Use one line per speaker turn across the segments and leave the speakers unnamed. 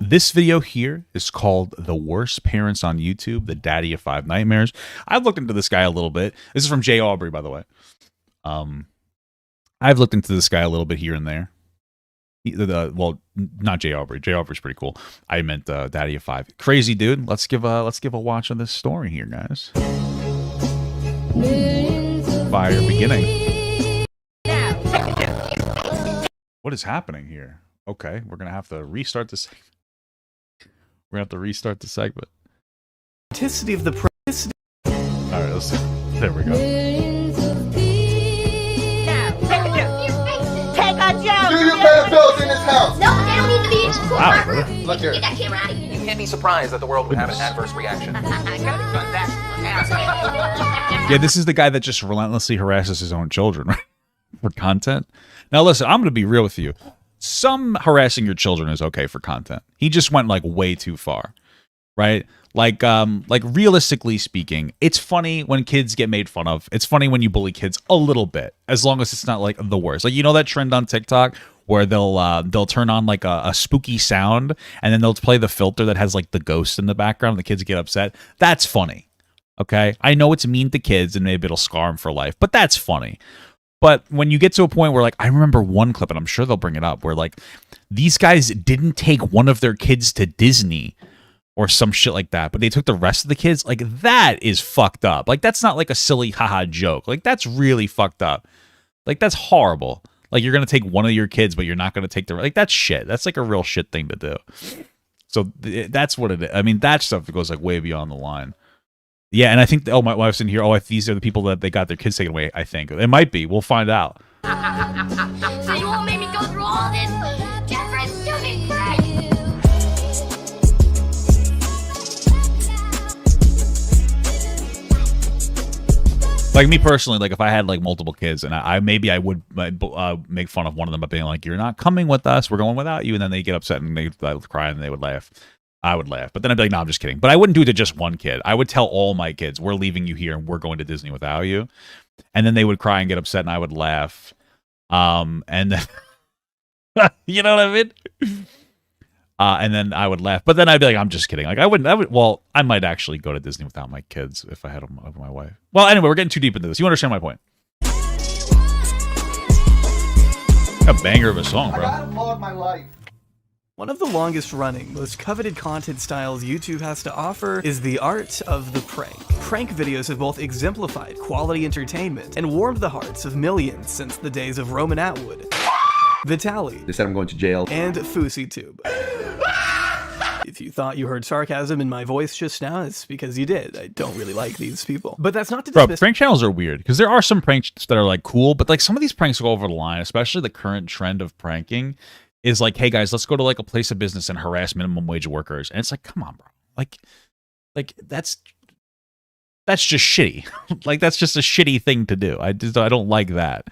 This video here is called The Worst Parents on YouTube, the DaddyOFive Nightmares. I've looked into this guy a little bit. This is from Aubrey, by the way. I've looked into this guy a little bit here and there. Well, not Aubrey. Aubrey's pretty cool. I meant DaddyOFive. Crazy dude. Let's give a watch on this story here, guys. Fire beginning. What is happening here? Okay, we're gonna have to restart this. We're gonna have to restart the segment.
Authenticity of the
All right, let's. There we go.
Do you pay bills in this house?
No, they don't need to be in school.
Wow, brother.
Look here.
Get that camera out of here.
You can't be surprised that the world would have an adverse reaction.
Yeah, this is the guy that just relentlessly harasses his own children for content. Now, listen, I'm going to be real with you. Some harassing your children is okay for content. He just went like way too far, right? Like realistically speaking, it's funny when kids get made fun of. It's funny when you bully kids a little bit, as long as it's not like the worst. Like, you know that trend on TikTok where they'll turn on like a spooky sound and then they'll play the filter that has like the ghost in the background and the kids get upset. That's funny. Okay, I know it's mean to kids and maybe it'll scar them for life, but that's funny. But when you get to a point where, like, I remember one clip, and I'm sure they'll bring it up, where, like, these guys didn't take one of their kids to Disney or some shit like that, but they took the rest of the kids. Like, that is fucked up. Like, that's not, like, a silly haha joke. Like, that's really fucked up. Like, that's horrible. Like, you're going to take one of your kids, but you're not going to take the... Like, that's shit. That's, like, a real shit thing to do. So, that's what it is. I mean, that stuff goes, like, way beyond the line. Yeah, and I think, oh, my wife's in here. Oh, these are the people that they got their kids taken away, I think. It might be. We'll find out.
So you won't make me go through all this just for a stupid prank?
Like, me personally, like, if I had, like, multiple kids, and I maybe I would make fun of one of them by being like, you're not coming with us, we're going without you, and then they get upset and they would cry and they would laugh. I would laugh, but then I'd be like, no, I'm just kidding. But I wouldn't do it to just one kid. I would tell all my kids, we're leaving you here and we're going to Disney without you. And then they would cry and get upset and I would laugh. And then, you know what I mean? And then I would laugh, but then I'd be like, I'm just kidding. Like, well, I might actually go to Disney without my kids if I had them over my wife. Well, anyway, we're getting too deep into this. You understand my point. A banger of a song, bro.
I gotta applaud my life.
One of the longest running, most coveted content styles YouTube has to offer is the art of the prank. Prank videos have both exemplified quality entertainment and warmed the hearts of millions since the days of Roman Atwood, Vitaly,
They said I'm going to jail.
and FouseyTube. If you thought you heard sarcasm in my voice just now, it's because you did. I don't really like these people. But that's not to
Bro,
dismiss...
prank channels are weird because there are some pranks that are like cool, but like some of these pranks go over the line, especially the current trend of pranking is like, hey guys, let's go to like a place of business and harass minimum wage workers. And it's like, come on, bro. Like that's just shitty. Like, that's just a shitty thing to do. I don't like that.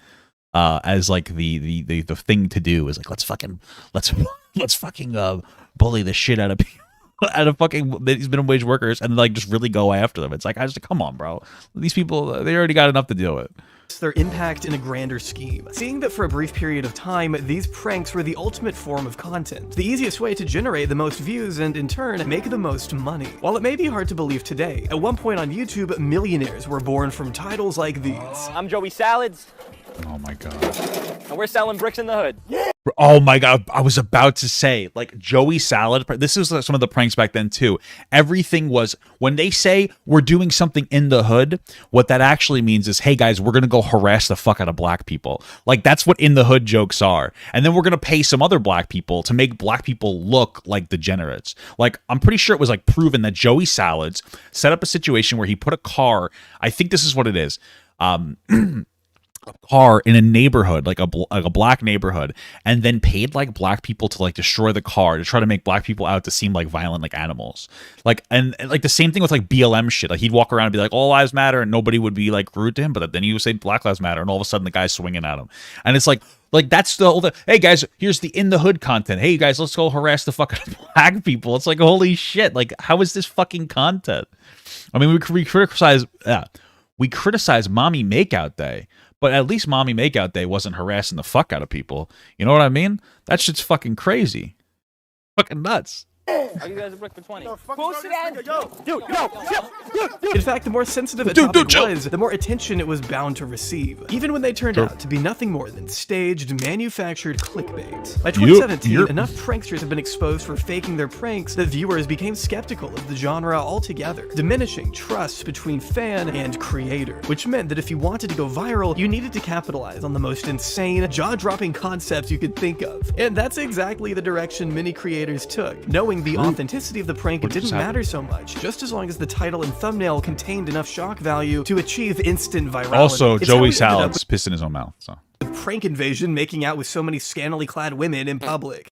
As like the thing to do is like, let's fucking bully the shit out of people. Out of fucking these minimum wage workers and like just really go after them. It's like, come on, bro. These people, they already got enough to deal with.
their impact in a grander scheme. Seeing that for a brief period of time, these pranks were the ultimate form of content, the easiest way to generate the most views and, in turn, make the most money. While it may be hard to believe today, at one point on YouTube, millionaires were born from titles like these.
I'm Joey Salads,
Oh my god.
and we're selling bricks in the hood.
Oh my god, I was about to say, like, Joey Salad, this is some of the pranks back then too. Everything was, when they say we're doing something in the hood, what that actually means is, hey guys, we're gonna go harass the fuck out of black people. Like, that's what in the hood jokes are. And then we're gonna pay some other black people to make black people look like degenerates. Like, I'm pretty sure it was like proven that Joey Salads set up a situation where he put a car, I think this is what it is, a car in a neighborhood, like a black neighborhood, and then paid like black people to like destroy the car to try to make black people out to seem like violent, like animals. Like, and like the same thing with like BLM shit. Like, he'd walk around and be like, all lives matter, and nobody would be like rude to him, but then he would say Black Lives Matter, and all of a sudden the guy's swinging at him. And it's like that's the whole, hey guys, here's the in the hood content. Hey you guys, let's go harass the fucking black people. It's like, holy shit, like, how is this fucking content? I mean, we criticize Mommy Makeout Day, but at least Mommy Makeout Day wasn't harassing the fuck out of people. You know what I mean? That shit's fucking crazy. Fucking nuts.
I'll give you guys a brick for 20. Push it in. Dude, no, chill.
In fact, the more sensitive a
Dude,
topic
chill.
was, the more attention it was bound to receive, even when they turned out to be nothing more than staged, manufactured clickbait. By 2017, enough pranksters have been exposed for faking their pranks that viewers became skeptical of the genre altogether, diminishing trust between fan and creator, which meant that if you wanted to go viral, you needed to capitalize on the most insane, jaw-dropping concepts you could think of. And that's exactly the direction many creators took, knowing the authenticity of the prank didn't matter so much, just as long as the title and thumbnail contained enough shock value to achieve instant virality.
Also,
It's how we
Joey
ended up
Salad's pissed in his own mouth. So
with Prank Invasion making out with so many scantily clad women in public.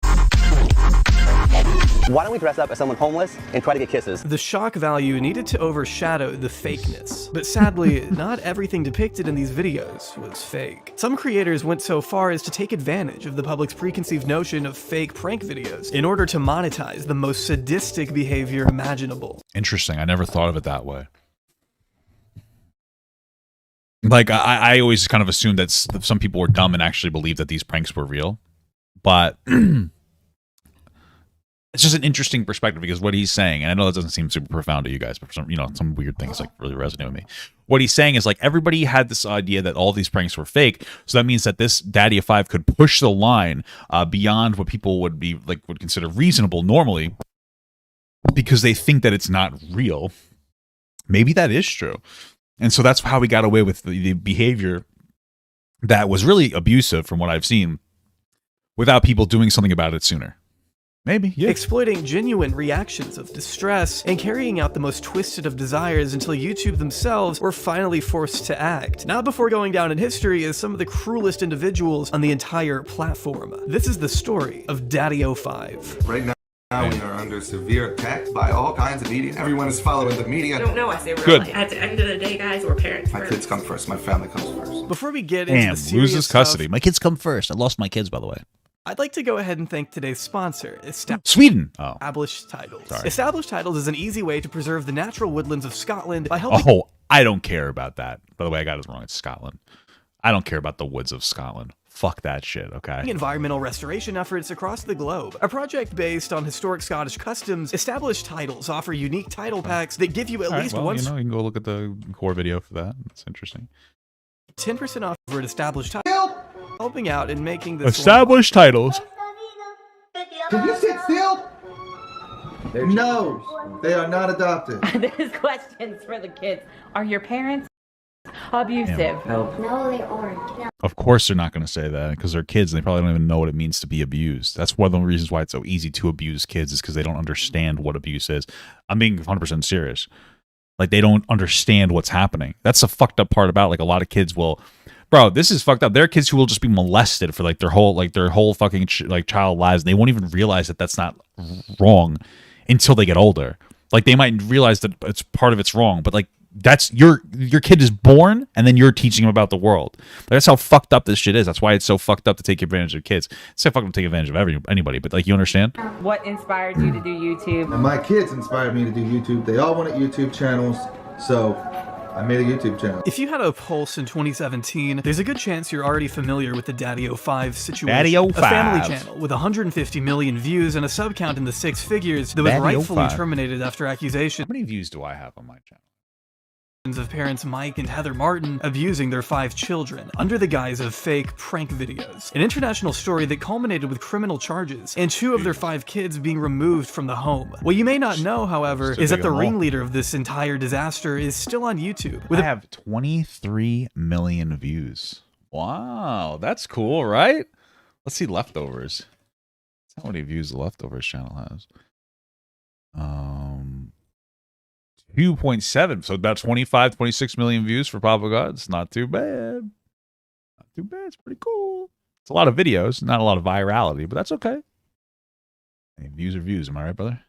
Why don't we dress up as someone homeless and try to get kisses?
The shock value needed to overshadow the fakeness. But sadly, not everything depicted in these videos was fake. Some creators went so far as to take advantage of the public's preconceived notion of fake prank videos in order to monetize the most sadistic behavior imaginable.
interesting. I never thought of it that way. Like, I always kind of assumed that some people were dumb and actually believed that these pranks were real. But it's just an interesting perspective because what he's saying, and I know that doesn't seem super profound to you guys, but for some, some weird things like really resonate with me. What he's saying is like everybody had this idea that all these pranks were fake, so that means that this DaddyOFive could push the line beyond what people would consider reasonable normally because they think that it's not real. Maybe that is true. And so that's how we got away with the behavior that was really abusive from what I've seen without people doing something about it sooner. Maybe, yeah.
Exploiting genuine reactions of distress and carrying out the most twisted of desires until YouTube themselves were finally forced to act. Not before going down in history as some of the cruelest individuals on the entire platform. This is the story of DaddyOFive.
Right now we are under severe attack by all kinds of media. Everyone is following the media.
I don't know. I say real
Good.
life. At the end of the day, guys, we're parents
My
first.
kids come first. My family comes first.
Before we get into
Damn,
the serious
loses custody.
stuff,
My kids come first. I lost my kids, by the way.
I'd like to go ahead and thank today's sponsor,
Sweden. Oh.
Established Titles.
Sorry.
Established Titles is an easy way to preserve the natural woodlands of Scotland by helping
Oh, I don't care about that. By the way, I got it wrong. It's Scotland. I don't care about the woods of Scotland. Fuck that shit, okay?
environmental restoration efforts across the globe. A project based on historic Scottish customs, Established Titles offer unique title packs that give you at least
well,
one
you can go look at the core video for that. That's interesting.
10% off for an Established Titles, helping out and making this
Established Titles.
Can you sit still? No, they are not adopted.
This question's for the kids. Are your parents abusive?
No, they aren't. No.
Of course they're not going to say that because they're kids and they probably don't even know what it means to be abused. That's one of the reasons why it's so easy to abuse kids is because they don't understand what abuse is. I'm being 100% serious. Like, they don't understand what's happening. That's the fucked up part about, like, a lot of kids will... Bro, this is fucked up. There are kids who will just be molested for, like, their whole fucking, child lives, and they won't even realize that that's not wrong until they get older. Like, they might realize that it's part of it's wrong, but, like, that's your kid is born and then you're teaching him about the world. That's how fucked up this shit is. That's why it's so fucked up to take advantage of kids. It's so fucked up to take advantage of anybody, but like, you understand?
What inspired you to do YouTube?
And my kids inspired me to do YouTube. They all wanted YouTube channels, so I made a YouTube channel.
If you had a pulse in 2017, there's a good chance you're already familiar with the DaddyOFive situation.
DaddyOFive.
A family channel with 150 million views and a sub count in the 6 figures that was rightfully
DaddyOFive.
terminated after accusation.
How many views do I have on my channel?
Of parents Mike and Heather Martin abusing their 5 children under the guise of fake prank videos. An international story that culminated with criminal charges and 2 of their 5 kids being removed from the home. What you may not know, however, is that the ringleader of this entire disaster is still on YouTube.
I have 23 million views. Wow, that's cool, right? Let's see leftovers. That's how many views the leftovers channel has. 2.7, so about 25, 26 million views for Papa God. It's not too bad. Not too bad. It's pretty cool. It's a lot of videos, not a lot of virality, but that's okay. Hey, views are views. Am I right, brother?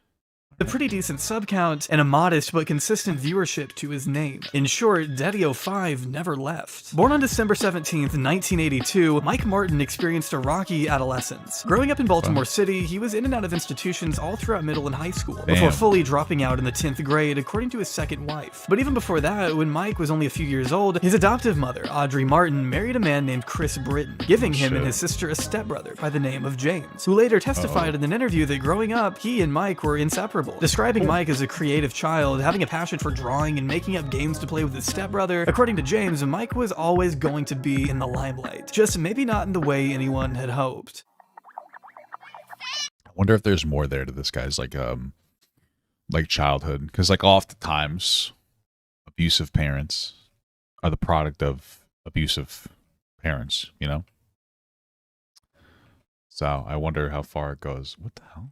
a pretty decent sub count, and a modest but consistent viewership to his name. In short, DaddyOFive never left. Born on December 17th, 1982, Mike Martin experienced a rocky adolescence. Growing up in Baltimore City, he was in and out of institutions all throughout middle and high school, before fully dropping out in the 10th grade, according to his second wife. But even before that, when Mike was only a few years old, his adoptive mother, Audrey Martin, married a man named Chris Britton, giving him and his sister a stepbrother by the name of James, who later testified in an interview that growing up, he and Mike were inseparable, describing Mike as a creative child, having a passion for drawing and making up games to play with his stepbrother. According to James, Mike was always going to be in the limelight, just maybe not in the way anyone had hoped.
I wonder if there's more there to this guy's like childhood, because like oftentimes abusive parents are the product of abusive parents, you know? So I wonder how far it goes. What the hell?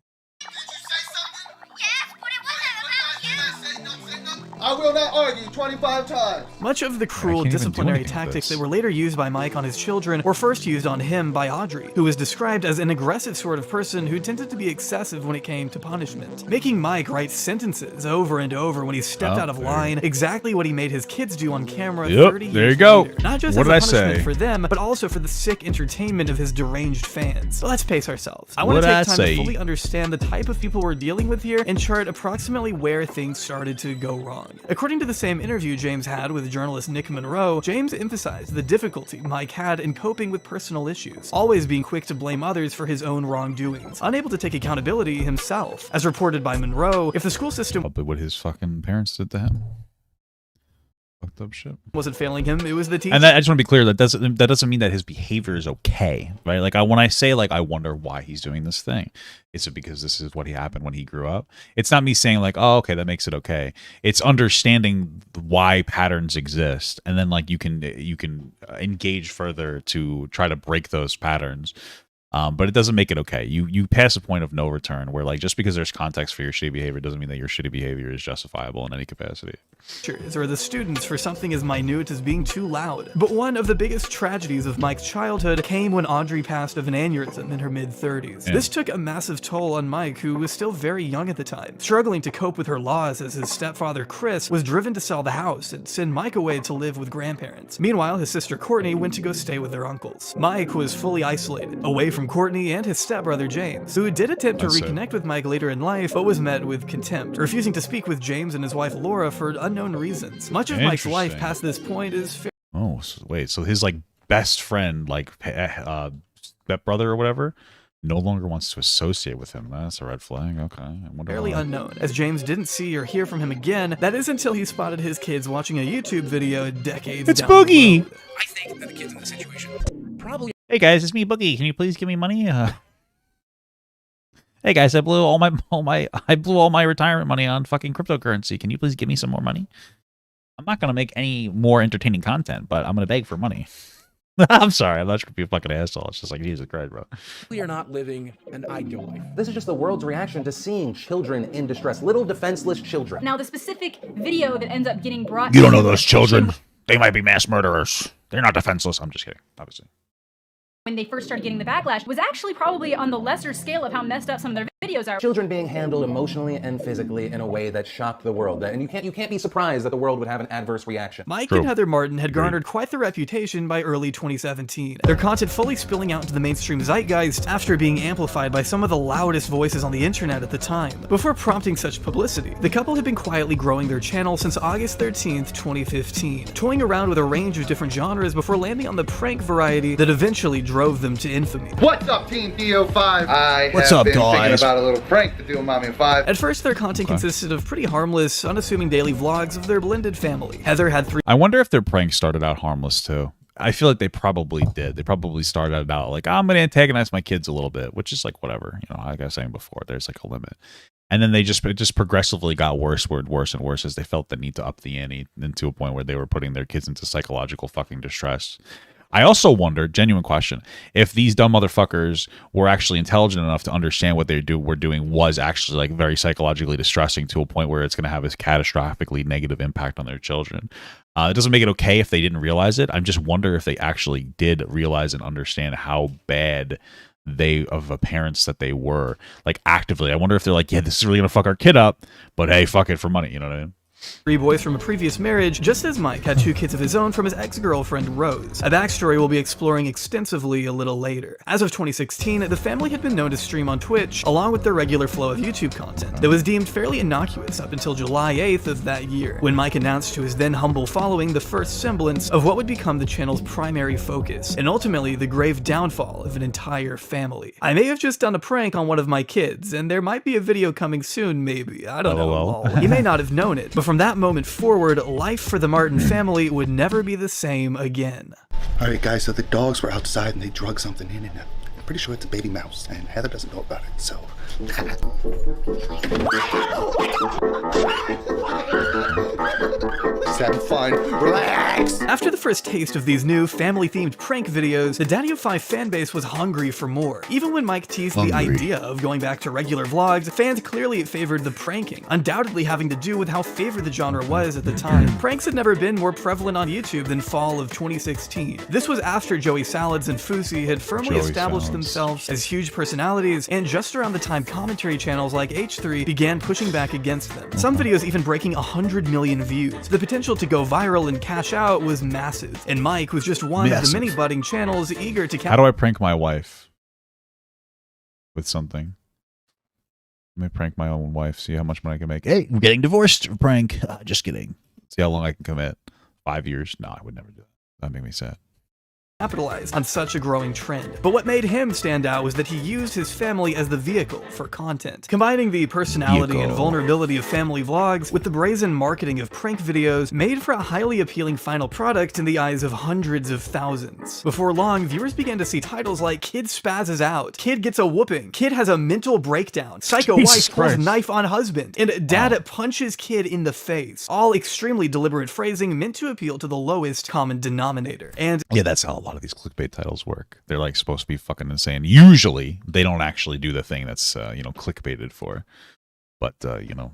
I will not argue 25 times.
Much of the cruel disciplinary tactics that were later used by Mike on his children were first used on him by Audrey, who was described as an aggressive sort of person who tended to be excessive when it came to punishment, making Mike write sentences over and over when he stepped out of line, exactly what he made his kids do on camera 30 years later. Not just as a punishment for them, but also for the sick entertainment of his deranged fans. But let's pace ourselves. I want to take time to fully understand the type of people we're dealing with here and chart approximately where things started to go wrong. According to the same interview James had with journalist Nick Monroe, James emphasized the difficulty Mike had in coping with personal issues, always being quick to blame others for his own wrongdoings, unable to take accountability himself. As reported by Monroe, if the school system
probably what his fucking parents did to him. Fucked up shit.
Wasn't failing him, it was the teacher.
And I just want to be clear, that doesn't mean that his behavior is okay, right? Like when I say like I wonder why he's doing this thing, is it because this is what happened when he grew up? It's not me saying like, oh, okay, that makes it okay. It's understanding why patterns exist, and then like you can engage further to try to break those patterns. But it doesn't make it okay. You pass a point of no return where like just because there's context for your shitty behavior doesn't mean that your shitty behavior is justifiable in any capacity.
Or the students for something as minute as being too loud. But one of the biggest tragedies of Mike's childhood came when Audrey passed of an aneurysm in her mid-30s. Yeah. This took a massive toll on Mike, who was still very young at the time, struggling to cope with her loss as his stepfather Chris was driven to sell the house and send Mike away to live with grandparents. Meanwhile, his sister Courtney went to go stay with their uncles. Mike was fully isolated, away from Courtney and his stepbrother James, who did attempt to reconnect with Mike later in life, but was met with contempt, refusing to speak with James and his wife Laura for unknown reasons. Much of Mike's life past this point is
oh, wait, so his like best friend, like stepbrother or whatever, no longer wants to associate with him. That's a red flag. Okay, I wonder
fairly unknown, as James didn't see or hear from him again. That is until he spotted his kids watching a YouTube video decades
it's
down
Boogie.
The road.
I think that the kids in this situation probably.
Hey guys, it's me, Boogie. Can you please give me money? Hey guys, I blew all my retirement money on fucking cryptocurrency. Can you please give me some more money? I'm not gonna make any more entertaining content, but I'm gonna beg for money. I'm sorry, I'm not trying to be a fucking asshole. It's just like Jesus Christ, bro.
We are not living an ideal life.
This is just the world's reaction to seeing children in distress, little defenseless children.
Now, the specific video that ends up getting brought.
You don't know those children. They might be mass murderers. They're not defenseless. I'm just kidding, obviously.
When they first started getting the backlash was actually probably on the lesser scale of how messed up some of their videos are.
Children being handled emotionally and physically in a way that shocked the world. And you can't be surprised that the world would have an adverse reaction.
Mike and Heather Martin had garnered quite the reputation by early 2017. Their content fully spilling out into the mainstream zeitgeist after being amplified by some of the loudest voices on the internet at the time. Before prompting such publicity, the couple had been quietly growing their channel since August 13th, 2015, toying around with a range of different genres before landing on the prank variety that eventually drove them to infamy.
What's up, Team DaddyOFive?
What's up,
thinking
guys?
about a little prank to do with Mommy and Five.
At first, their content consisted of pretty harmless, unassuming daily vlogs of their blended family. Heather had 3.
I wonder if their prank started out harmless too. I feel like they probably did. They probably started out like, I'm gonna antagonize my kids a little bit, which is like whatever. You know, like I was saying before, there's like a limit. And then it just progressively got worse and worse as they felt the need to up the ante, and to a point where they were putting their kids into psychological fucking distress. I also wonder, genuine question, if these dumb motherfuckers were actually intelligent enough to understand what were doing was actually like very psychologically distressing to a point where it's going to have this catastrophically negative impact on their children. It doesn't make it okay if they didn't realize it. I just wonder if they actually did realize and understand how bad parents that they were, like, actively. I wonder if they're like, yeah, this is really gonna fuck our kid up, but hey, fuck it for money, you know what I mean?
3 boys from a previous marriage, just as Mike had 2 kids of his own from his ex-girlfriend Rose. A backstory we'll be exploring extensively a little later. As of 2016, the family had been known to stream on Twitch, along with their regular flow of YouTube content, that was deemed fairly innocuous up until July 8th of that year, when Mike announced to his then humble following the first semblance of what would become the channel's primary focus, and ultimately the grave downfall of an entire family. I may have just done a prank on one of my kids, and there might be a video coming soon, maybe. I don't know. You may not have known it, but from that moment forward, life for the Martin family would never be the same again.
Alright guys, so the dogs were outside and they drug something in, and I'm pretty sure it's a baby mouse, and Heather doesn't know about it, so... Just having fun. Relax!
After the first taste of these new family-themed prank videos, the DaddyOFive fanbase was hungry for more. Even when Mike teased the idea of going back to regular vlogs, fans clearly favored the pranking, undoubtedly having to do with how favored the genre was at the time. Pranks had never been more prevalent on YouTube than fall of 2016. This was after Joey Salads and Fousey had firmly established themselves as huge personalities, and just around the time commentary channels like H3 began pushing back against them. Some videos even breaking 100 million views. The potential to go viral and cash out was massive, and Mike was just one of the many budding channels eager to
How do I prank my wife with something? Let me prank my own wife, see how much money I can make. Hey, we're getting divorced. Prank. Just kidding. See how long I can commit. 5 years? No, I would never do that. That'd make me sad.
Capitalized on such a growing trend. But what made him stand out was that he used his family as the vehicle for content. Combining the personality and vulnerability of family vlogs with the brazen marketing of prank videos made for a highly appealing final product in the eyes of hundreds of thousands. Before long, viewers began to see titles like Kid Spazzes Out, Kid Gets a Whooping, Kid Has a Mental Breakdown, Psycho Wife Pulls Knife on Husband, and Dad Punches Kid in the Face. All extremely deliberate phrasing meant to appeal to the lowest common denominator. And
yeah, that's how a lot of these clickbait titles work. They're like supposed to be fucking insane. Usually they don't actually do the thing that's you know, clickbaited for, but you know,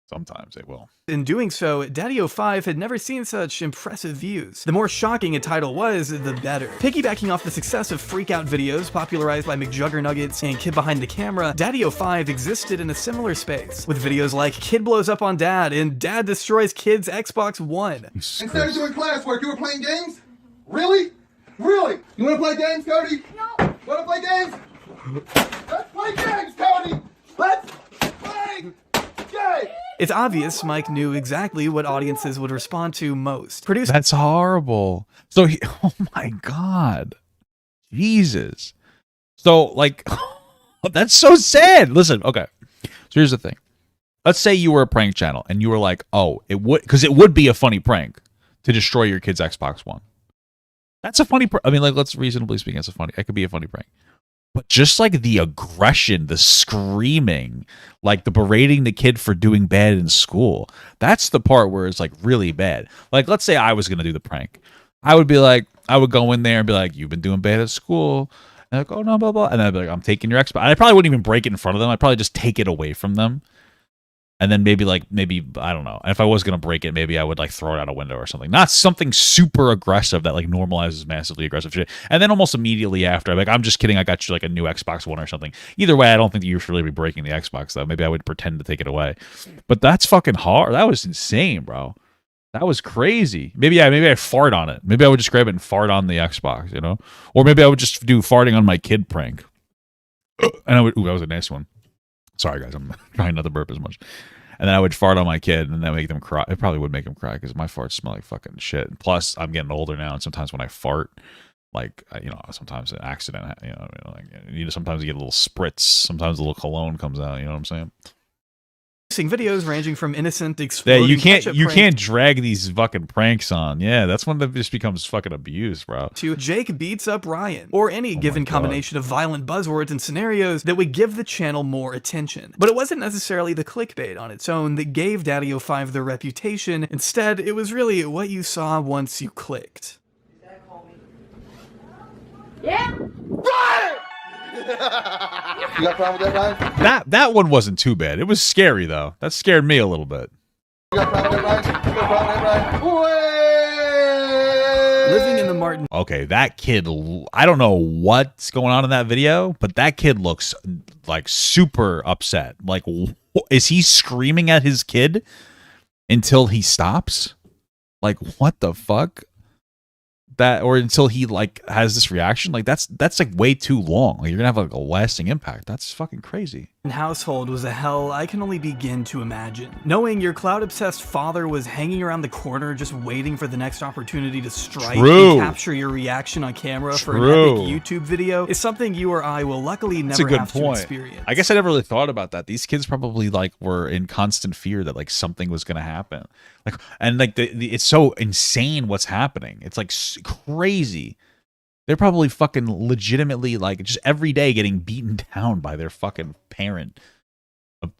sometimes they will.
In doing so, DaddyOFive had never seen such impressive views. The more shocking a title was, the better. Piggybacking off the success of freak-out videos popularized by McJuggernuggets and Kid Behind the Camera, DaddyOFive existed in a similar space, with videos like Kid Blows Up on Dad and Dad Destroys Kid's Xbox One.
Instead of doing classwork, you were playing games? Really? Really? You want to play games, Cody? No. Want to play games? Let's play games, Cody! Let's play games!
It's obvious Mike knew exactly what audiences would respond to most.
That's horrible. So he, oh my God. Jesus. So like, that's so sad. Listen, okay. So here's the thing. Let's say you were a prank channel and you were like, oh, it would, because it would be a funny prank to destroy your kid's Xbox One. That's a funny, I mean, like, let's reasonably speak, it could be a funny prank. But just like the aggression, the screaming, like the berating the kid for doing bad in school, that's the part where it's like really bad. Like, let's say I was going to do the prank. I would be like, I would go in there and be like, you've been doing bad at school. And I'd go, oh, no, blah, blah. And I'd be like, I'm taking your Xbox. And I probably wouldn't even break it in front of them. I'd probably just take it away from them. And then maybe, I don't know. And if I was going to break it, maybe I would like throw it out a window or something. Not something super aggressive that like normalizes massively aggressive shit. And then almost immediately after, I'm like, I'm just kidding. I got you like a new Xbox One or something. Either way, I don't think that you should really be breaking the Xbox though. Maybe I would pretend to take it away. But that's fucking hard. That was insane, bro. That was crazy. Maybe I fart on it. Maybe I would just grab it and fart on the Xbox, you know? Or maybe I would just do farting on my kid prank. And I would, ooh, that was a nice one. Sorry, guys. I'm trying not to burp as much. And then I would fart on my kid and then make them cry. It probably would make them cry because my farts smell like fucking shit. And plus, I'm getting older now, and sometimes when I fart, like, you know, sometimes an accident, you know, like, sometimes you get a little spritz. Sometimes a little cologne comes out. You know what I'm saying?
Videos ranging from innocent
Yeah,
exploding
you can't drag these fucking pranks on. Yeah, that's when it just becomes fucking abuse, bro.
To Jake beats up Ryan, or any given combination of violent buzzwords and scenarios that would give the channel more attention. But it wasn't necessarily the clickbait on its own that gave DaddyOFive their reputation. Instead, it was really what you saw once you clicked.
Yeah?
You got a problem with that, Ryan?
That one wasn't too bad. It was scary though. That scared me a little bit.
You got a problem with that, Ryan? You got a problem with that, Ryan?
Living in the Martin
Okay, that kid, I don't know what's going on in that video, but that kid looks like super upset. Like, is he screaming at his kid until he stops? Like, what the fuck? That, or until he like has this reaction? Like, that's like way too long. Like, you're gonna have like a lasting impact. That's fucking crazy.
household was a hell I can only begin to imagine. Knowing your cloud-obsessed father was hanging around the corner just waiting for the next opportunity to strike and capture your reaction on camera for an epic YouTube video is something you or I will luckily never have to experience.
I guess I never really thought about that. These kids probably like were in constant fear that like something was gonna happen. Like, and like it's so insane what's happening. It's like crazy. They're probably fucking legitimately like just every day getting beaten down by their fucking parent,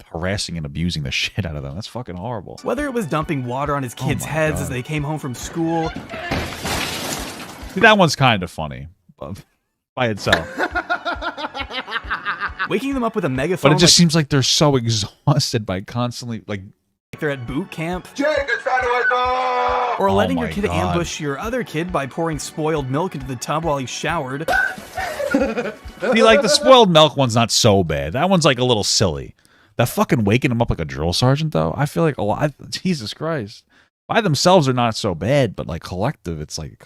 harassing and abusing the shit out of them. That's fucking horrible.
Whether it was dumping water on his kids' heads as they came home from school.
See, that one's kind of funny by itself.
Waking them up with a megaphone.
But it just seems like they're so exhausted by constantly like
they're at boot camp.
Jake is trying to wake up!
Or letting your kid ambush your other kid by pouring spoiled milk into the tub while he showered.
See, like the spoiled milk one's not so bad. That one's like a little silly. That fucking waking him up like a drill sergeant, though, I feel like a lot. Jesus Christ. By themselves, they're not so bad, but like collective, it's like,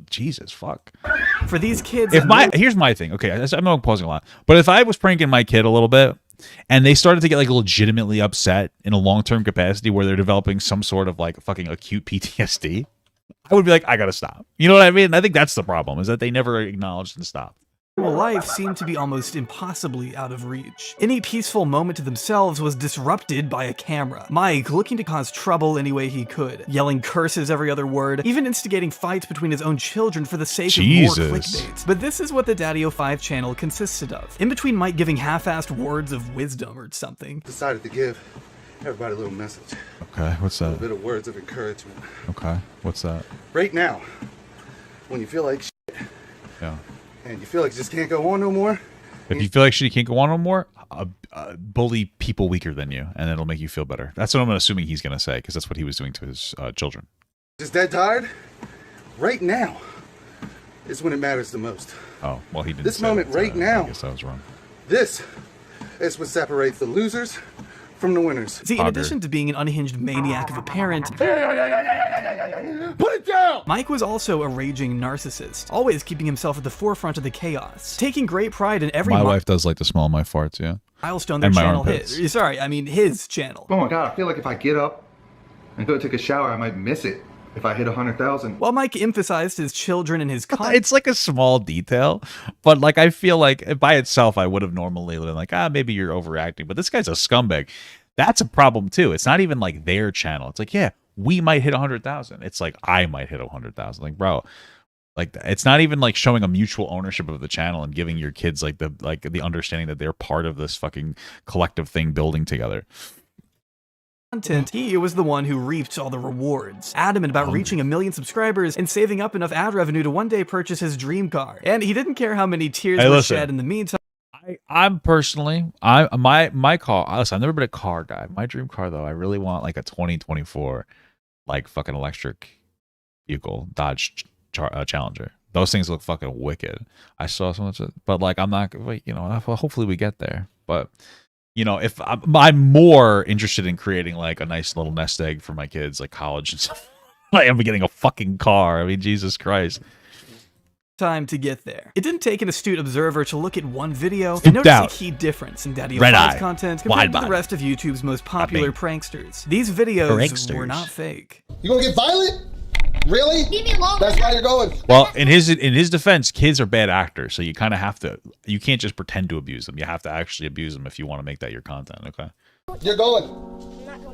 Jesus, fuck.
For these kids,
here's my thing. Okay, I'm not pausing a lot, but if I was pranking my kid a little bit, and they started to get like legitimately upset in a long-term capacity where they're developing some sort of like fucking acute PTSD, I would be like, I gotta stop. You know what I mean? I think that's the problem, is that they never acknowledged and stopped.
Life seemed to be almost impossibly out of reach. Any peaceful moment to themselves was disrupted by a camera. Mike looking to cause trouble any way he could, yelling curses every other word, even instigating fights between his own children for the sake of more clickbait. But this is what the DaddyOFive channel consisted of. In between Mike giving half-assed words of wisdom or something.
Decided to give everybody a little message.
Okay, what's that?
A little bit of words of encouragement.
Okay, what's that?
Right now, when you feel like shit,
yeah,
and you feel like you just can't go on no more.
If you feel like you can't go on no more, bully people weaker than you, and it'll make you feel better. That's what I'm assuming he's going to say, because that's what he was doing to his children.
Just dead tired? Right now is when it matters the most.
Oh, well, he didn't
This
say
moment
that,
right now.
I guess I was wrong.
This is what separates the losers from the winners.
See, in addition to being an unhinged maniac of a parent,
Put it down!
Mike was also a raging narcissist, always keeping himself at the forefront of the chaos, taking great pride in every
My wife does like to smell my farts, yeah.
milestone their channel hit. Sorry, I mean his channel.
Oh my god, I feel like if I get up and go take a shower, I might miss it if I hit 100,000.
While Mike emphasized his children and his
it's like a small detail, but like I feel like by itself I would have normally been like, maybe you're overacting, but this guy's a scumbag. That's a problem too. It's not even like their channel. It's like, yeah, we might hit 100,000. It's like I might hit 100,000. Like, bro, like it's not even like showing a mutual ownership of the channel and giving your kids like the understanding that they're part of this fucking collective thing building together.
Content, he was the one who reaped all the rewards, adamant about reaching 1 million subscribers and saving up enough ad revenue to one day purchase his dream car. And he didn't care how many tears were shed in the meantime.
I'm personally, my car, listen, I've never been a car guy. My dream car though, I really want like a 2024 like fucking electric vehicle, Dodge Challenger. Those things look fucking wicked. I saw so much, but like I'm not, you know, hopefully we get there. But you know, if I'm more interested in creating like a nice little nest egg for my kids, like college and stuff. I am getting a fucking car. I mean, Jesus Christ.
Time to get there. It didn't take an astute observer to look at one video and notice a key difference in DaddyOFive's content compared to the rest of YouTube's most popular pranksters. These videos were not fake.
You gonna get violent? Really?
Leave me alone.
That's why you're going.
Well, in his defense, kids are bad actors, so you kind of have to. You can't just pretend to abuse them. You have to actually abuse them if you want to make that your content. Okay.
You're going.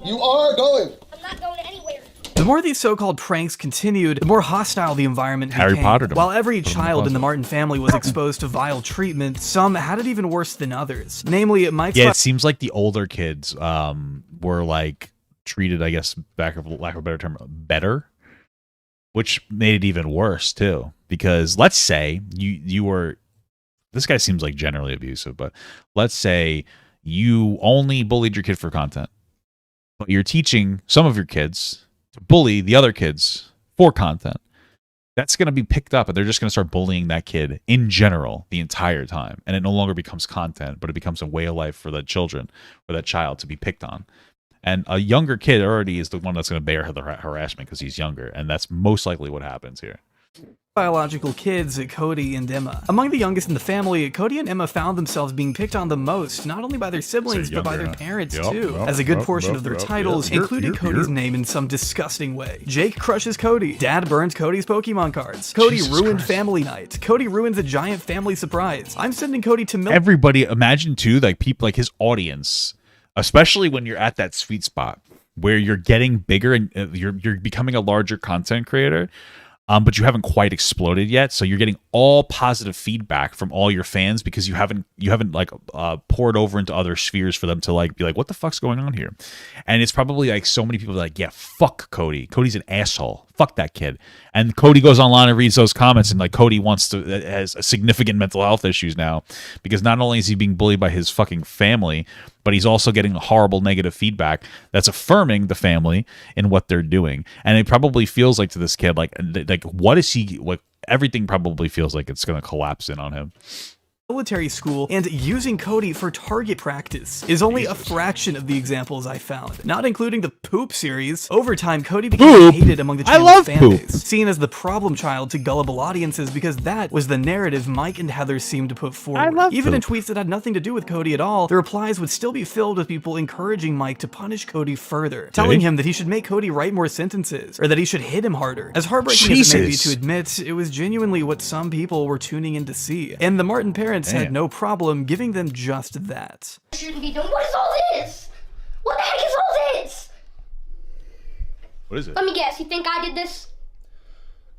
You are going.
I'm not going anywhere.
The more these so-called pranks continued, the more hostile the environment became.
Harry Potter.
While every child in the Martin family was exposed to vile treatment, some had it even worse than others. Namely, Mike's...
Yeah, it seems like the older kids were like treated, I guess, lack of a better term, better, which made it even worse too. Because let's say you were... This guy seems like generally abusive, but let's say you only bullied your kid for content, but you're teaching some of your kids to bully the other kids for content. that's going to be picked up, and they're just going to start bullying that kid in general the entire time. And it no longer becomes content, but it becomes a way of life for the children or that child to be picked on. And a younger kid already is the one that's going to bear the harassment because he's younger. And that's most likely what happens here.
Biological kids, Cody and Emma. Among the youngest in the family, Cody and Emma found themselves being picked on the most, not only by their siblings, but by their parents too, as a good portion of their titles included Cody's name in some disgusting way. Jake crushes Cody. Dad burns Cody's Pokemon cards. Cody ruined family night. Cody ruins a giant family surprise. I'm sending Cody to milk.
Everybody, imagine too, like people, like his audience, especially when you're at that sweet spot where you're getting bigger and you're becoming a larger content creator. But you haven't quite exploded yet, so you're getting all positive feedback from all your fans because you haven't like poured over into other spheres for them to like be like, what the fuck's going on here? And it's probably like so many people are like, yeah, fuck Cody. Cody's an asshole. Fuck that kid. And Cody goes online and reads those comments, and like Cody has a significant mental health issues now because not only is he being bullied by his fucking family, but he's also getting horrible negative feedback that's affirming the family in what they're doing. And it probably feels like to this kid, like what is he, what everything probably feels like it's going to collapse in on him.
Military school, and using Cody for target practice is only a fraction of the examples I found, not including the Poop series. Over time, Cody became hated among the channel's fan base, seen as the problem child to gullible audiences because that was the narrative Mike and Heather seemed to put forward. Even in tweets that had nothing to do with Cody at all, the replies would still be filled with people encouraging Mike to punish Cody further, telling him that he should make Cody write more sentences, or that he should hit him harder. As heartbreaking as it may be to admit, it was genuinely what some people were tuning in to see, and the Martin parents had no problem giving them just that.
Shouldn't be doing. What is all this? What the heck is all this?
What is it?
Let me guess. You think I did this?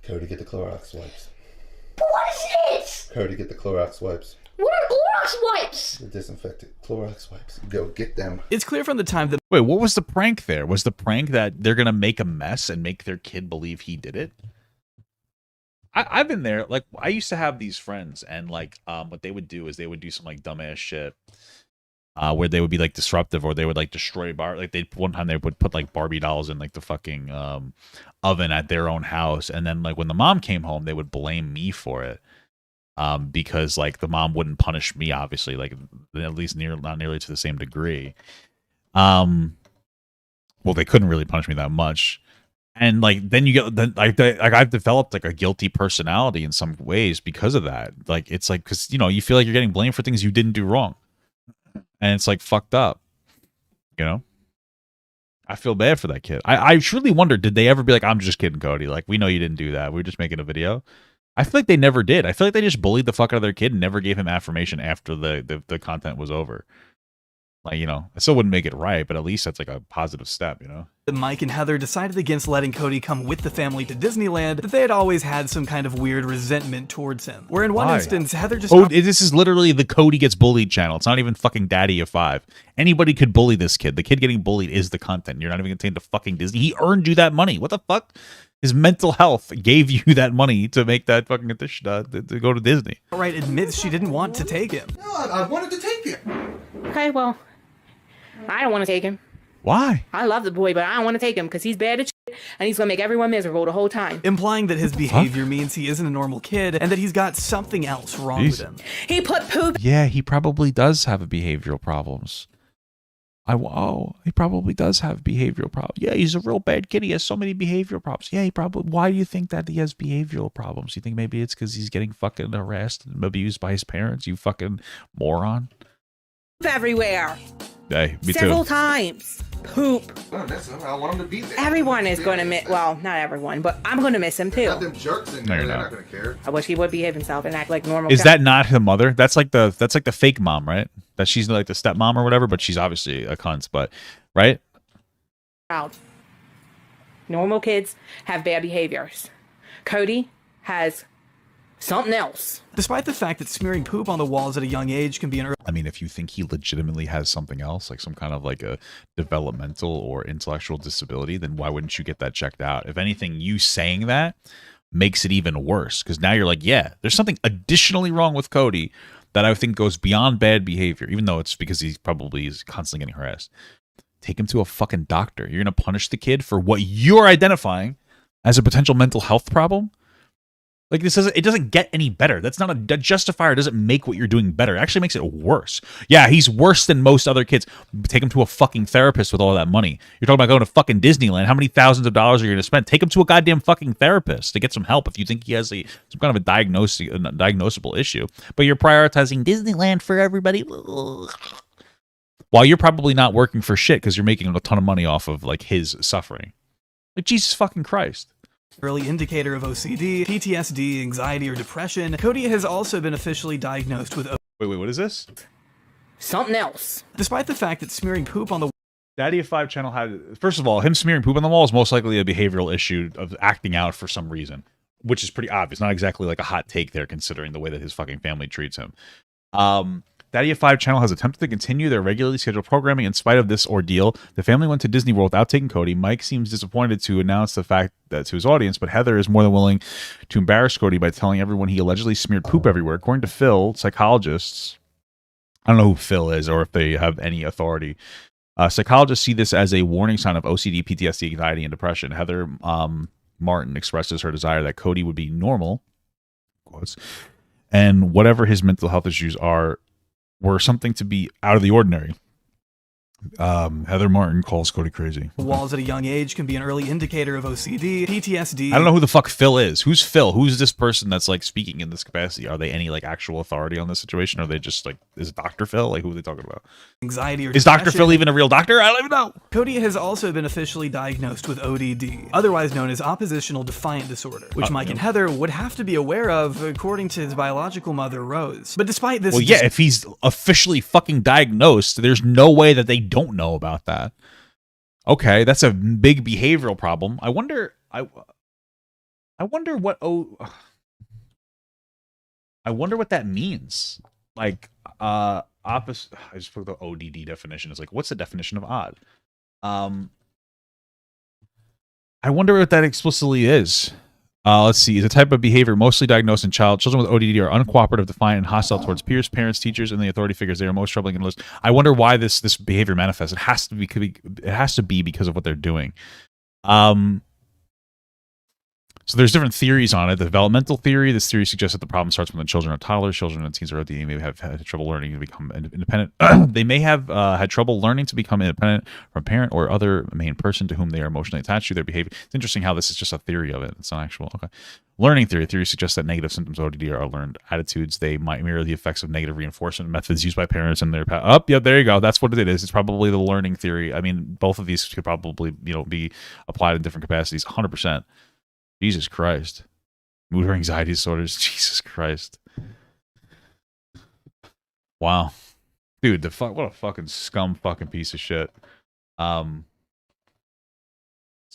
Cody, get the Clorox wipes.
But what is this?
Cody, get the Clorox wipes.
What are Clorox wipes?
The disinfectant Clorox wipes. Go get them.
It's clear from the time that—
Wait, what was the prank there? Was the prank that they're going to make a mess and make their kid believe he did it? I've been there. Like, I used to have these friends, and like, what they would do is they would do some like dumbass shit, where they would be like disruptive, or they would like destroy like one time they would put like Barbie dolls in like the fucking oven at their own house, and then like when the mom came home, they would blame me for it, because like the mom wouldn't punish me, obviously, like at least not nearly to the same degree. Well, they couldn't really punish me that much. And like then you get like I've developed like a guilty personality in some ways because of that. Like it's like because you feel like you're getting blamed for things you didn't do wrong, and it's like fucked up. I feel bad for that kid. I truly wonder, did they ever be like, I'm just kidding, Cody. Like we know you didn't do that. We were just making a video. I feel like they never did. I feel like they just bullied the fuck out of their kid and never gave him affirmation after the content was over. Like, I still wouldn't make it right, but at least that's like a positive step,
Mike and Heather decided against letting Cody come with the family to Disneyland, that they had always had some kind of weird resentment towards him. Where in one instance, Heather just—
Oh, this is literally the Cody Gets Bullied channel. It's not even fucking DaddyOFive. Anybody could bully this kid. The kid getting bullied is the content. You're not even going to take the fucking Disney. He earned you that money. What the fuck? His mental health gave you that money to make that fucking edition, to go to Disney.
Right, admits she didn't want to take him.
No, I wanted to take him.
Okay, well, I don't want to take him.
Why?
I love the boy, but I don't want to take him because he's bad at shit and he's going to make everyone miserable the whole time.
Implying that his behavior means he isn't a normal kid and that he's got something else wrong with him.
He put poop—
Yeah, he probably does have behavioral problems. He probably does have behavioral problems. Yeah, he's a real bad kid. He has so many behavioral problems. Yeah, why do you think that he has behavioral problems? You think maybe it's because he's getting fucking harassed and abused by his parents? You fucking moron.
everywhere.
Hey, me
Several
too.
times. Poop.
I want him to be there.
Everyone is going to miss, well, not everyone, but I'm going to miss him too.
Got them jerks in there.
No,
They're
you're
not going to care.
I wish he would behave himself and act like normal.
Is that not the mother? That's like the fake mom, right? That she's like the stepmom or whatever, but she's obviously a cunt, but right?
Child. Normal kids have bad behaviors. Cody has something else.
Despite the fact that smearing poop on the walls at a young age can be an—
I mean, if you think he legitimately has something else, like some kind of like a developmental or intellectual disability, then why wouldn't you get that checked out? If anything, you saying that makes it even worse, because now you're like, yeah, there's something additionally wrong with Cody that I think goes beyond bad behavior, even though it's because he's probably is constantly getting harassed. Take him to a fucking doctor. You're going to punish the kid for what you're identifying as a potential mental health problem? Like, it doesn't get any better. That's not a justifier. It doesn't make what you're doing better. It actually makes it worse. Yeah, he's worse than most other kids. Take him to a fucking therapist with all that money. You're talking about going to fucking Disneyland. How many thousands of dollars are you going to spend? Take him to a goddamn fucking therapist to get some help if you think he has some kind of a diagnosable issue. But you're prioritizing Disneyland for everybody. While you're probably not working for shit because you're making a ton of money off of like his suffering. Like, Jesus fucking Christ.
Early indicator of OCD, PTSD, anxiety, or depression. Cody has also been officially diagnosed with
Wait, what is this?
Something else.
Despite the fact that smearing poop on the
DaddyOFive channel had, first of all, him smearing poop on the wall is most likely a behavioral issue of acting out for some reason, which is pretty obvious. Not exactly like a hot take there, considering the way that his fucking family treats him. DaddyOFive channel has attempted to continue their regularly scheduled programming in spite of this ordeal. The family went to Disney World without taking Cody. Mike seems disappointed to announce the fact that to his audience, but Heather is more than willing to embarrass Cody by telling everyone he allegedly smeared poop everywhere. According to Phil, psychologists, I don't know who Phil is or if they have any authority. Psychologists see this as a warning sign of OCD, PTSD, anxiety, and depression. Heather Martin expresses her desire that Cody would be normal, quotes, and whatever his mental health issues were something to be out of the ordinary. Heather Martin calls Cody crazy.
Walls at a young age can be an early indicator of OCD, PTSD.
I don't know who the fuck Phil is. Who's Phil? Who's this person that's like speaking in this capacity? Are they any like actual authority on this situation? Or are they just like, is it Dr. Phil? Like, who are they talking about?
Anxiety or
is Dr. Phil even a real doctor? I don't even know.
Cody has also been officially diagnosed with ODD, otherwise known as Oppositional Defiant Disorder, which Mike and Heather would have to be aware of, according to his biological mother, Rose. But despite this,
well, yeah, if he's officially fucking diagnosed, there's no way that they don't know about that. Okay, that's a big behavioral problem. I wonder what that means. Like I just put the ODD definition. It's like, what's the definition of odd? I wonder what that explicitly is. Let's see. It's a type of behavior mostly diagnosed in children with ODD are uncooperative, defiant, and hostile towards peers, parents, teachers, and the authority figures. They are most troubling in the list. I wonder why this behavior manifests. It has to be because of what they're doing. So there's different theories on it. The developmental theory. This theory suggests that the problem starts when the children are toddlers. Children and teens are ODD may have had trouble learning to become independent. They may have had trouble learning to become independent from a parent or other main person to whom they are emotionally attached to. Their behavior. It's interesting how this is just a theory of it. It's not actual. Okay. Learning theory. Theory suggests that negative symptoms of ODD are learned attitudes. They might mirror the effects of negative reinforcement methods used by parents and their yeah, there you go. That's what it is. It's probably the learning theory. I mean, both of these could probably be applied in different capacities. 100%. Jesus Christ. Mood or anxiety disorders. Jesus Christ. Wow. Dude, what a fucking scum fucking piece of shit. So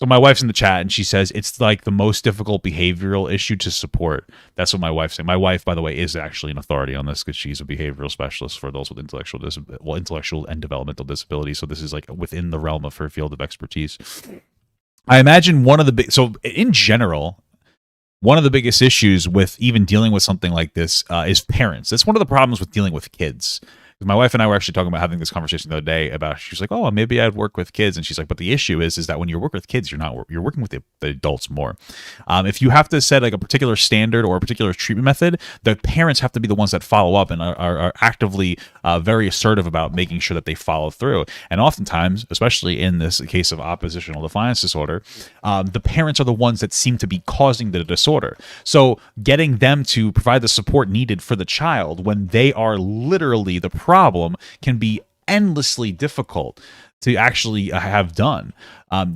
my wife's in the chat and she says it's like the most difficult behavioral issue to support. That's what my wife's saying. My wife, by the way, is actually an authority on this because she's a behavioral specialist for those with intellectual and developmental disabilities. So this is like within the realm of her field of expertise. I imagine in general, one of the biggest issues with even dealing with something like this is parents. That's one of the problems with dealing with kids. My wife and I were actually talking about having this conversation the other day about, she was like, oh, maybe I'd work with kids. And she's like, but the issue is that when you work with kids, you're working with the adults more. If you have to set like a particular standard or a particular treatment method, the parents have to be the ones that follow up and are actively very assertive about making sure that they follow through. And oftentimes, especially in this case of oppositional defiance disorder, the parents are the ones that seem to be causing the disorder. So getting them to provide the support needed for the child when they are literally the problem can be endlessly difficult to actually have done.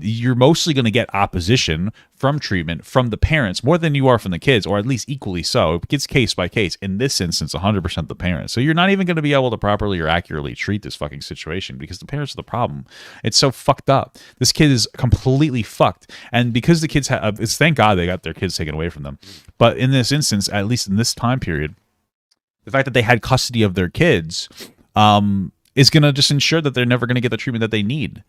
You're mostly going to get opposition from treatment from the parents more than you are from the kids, or at least equally so. It's case by case. In this instance, 100% the parents. So you're not even going to be able to properly or accurately treat this fucking situation because the parents are the problem. It's so fucked up. This kid is completely fucked. And because the kids it's thank God they got their kids taken away from them. But in this instance, at least in this time period, the fact that they had custody of their kids is going to just ensure that they're never going to get the treatment that they need.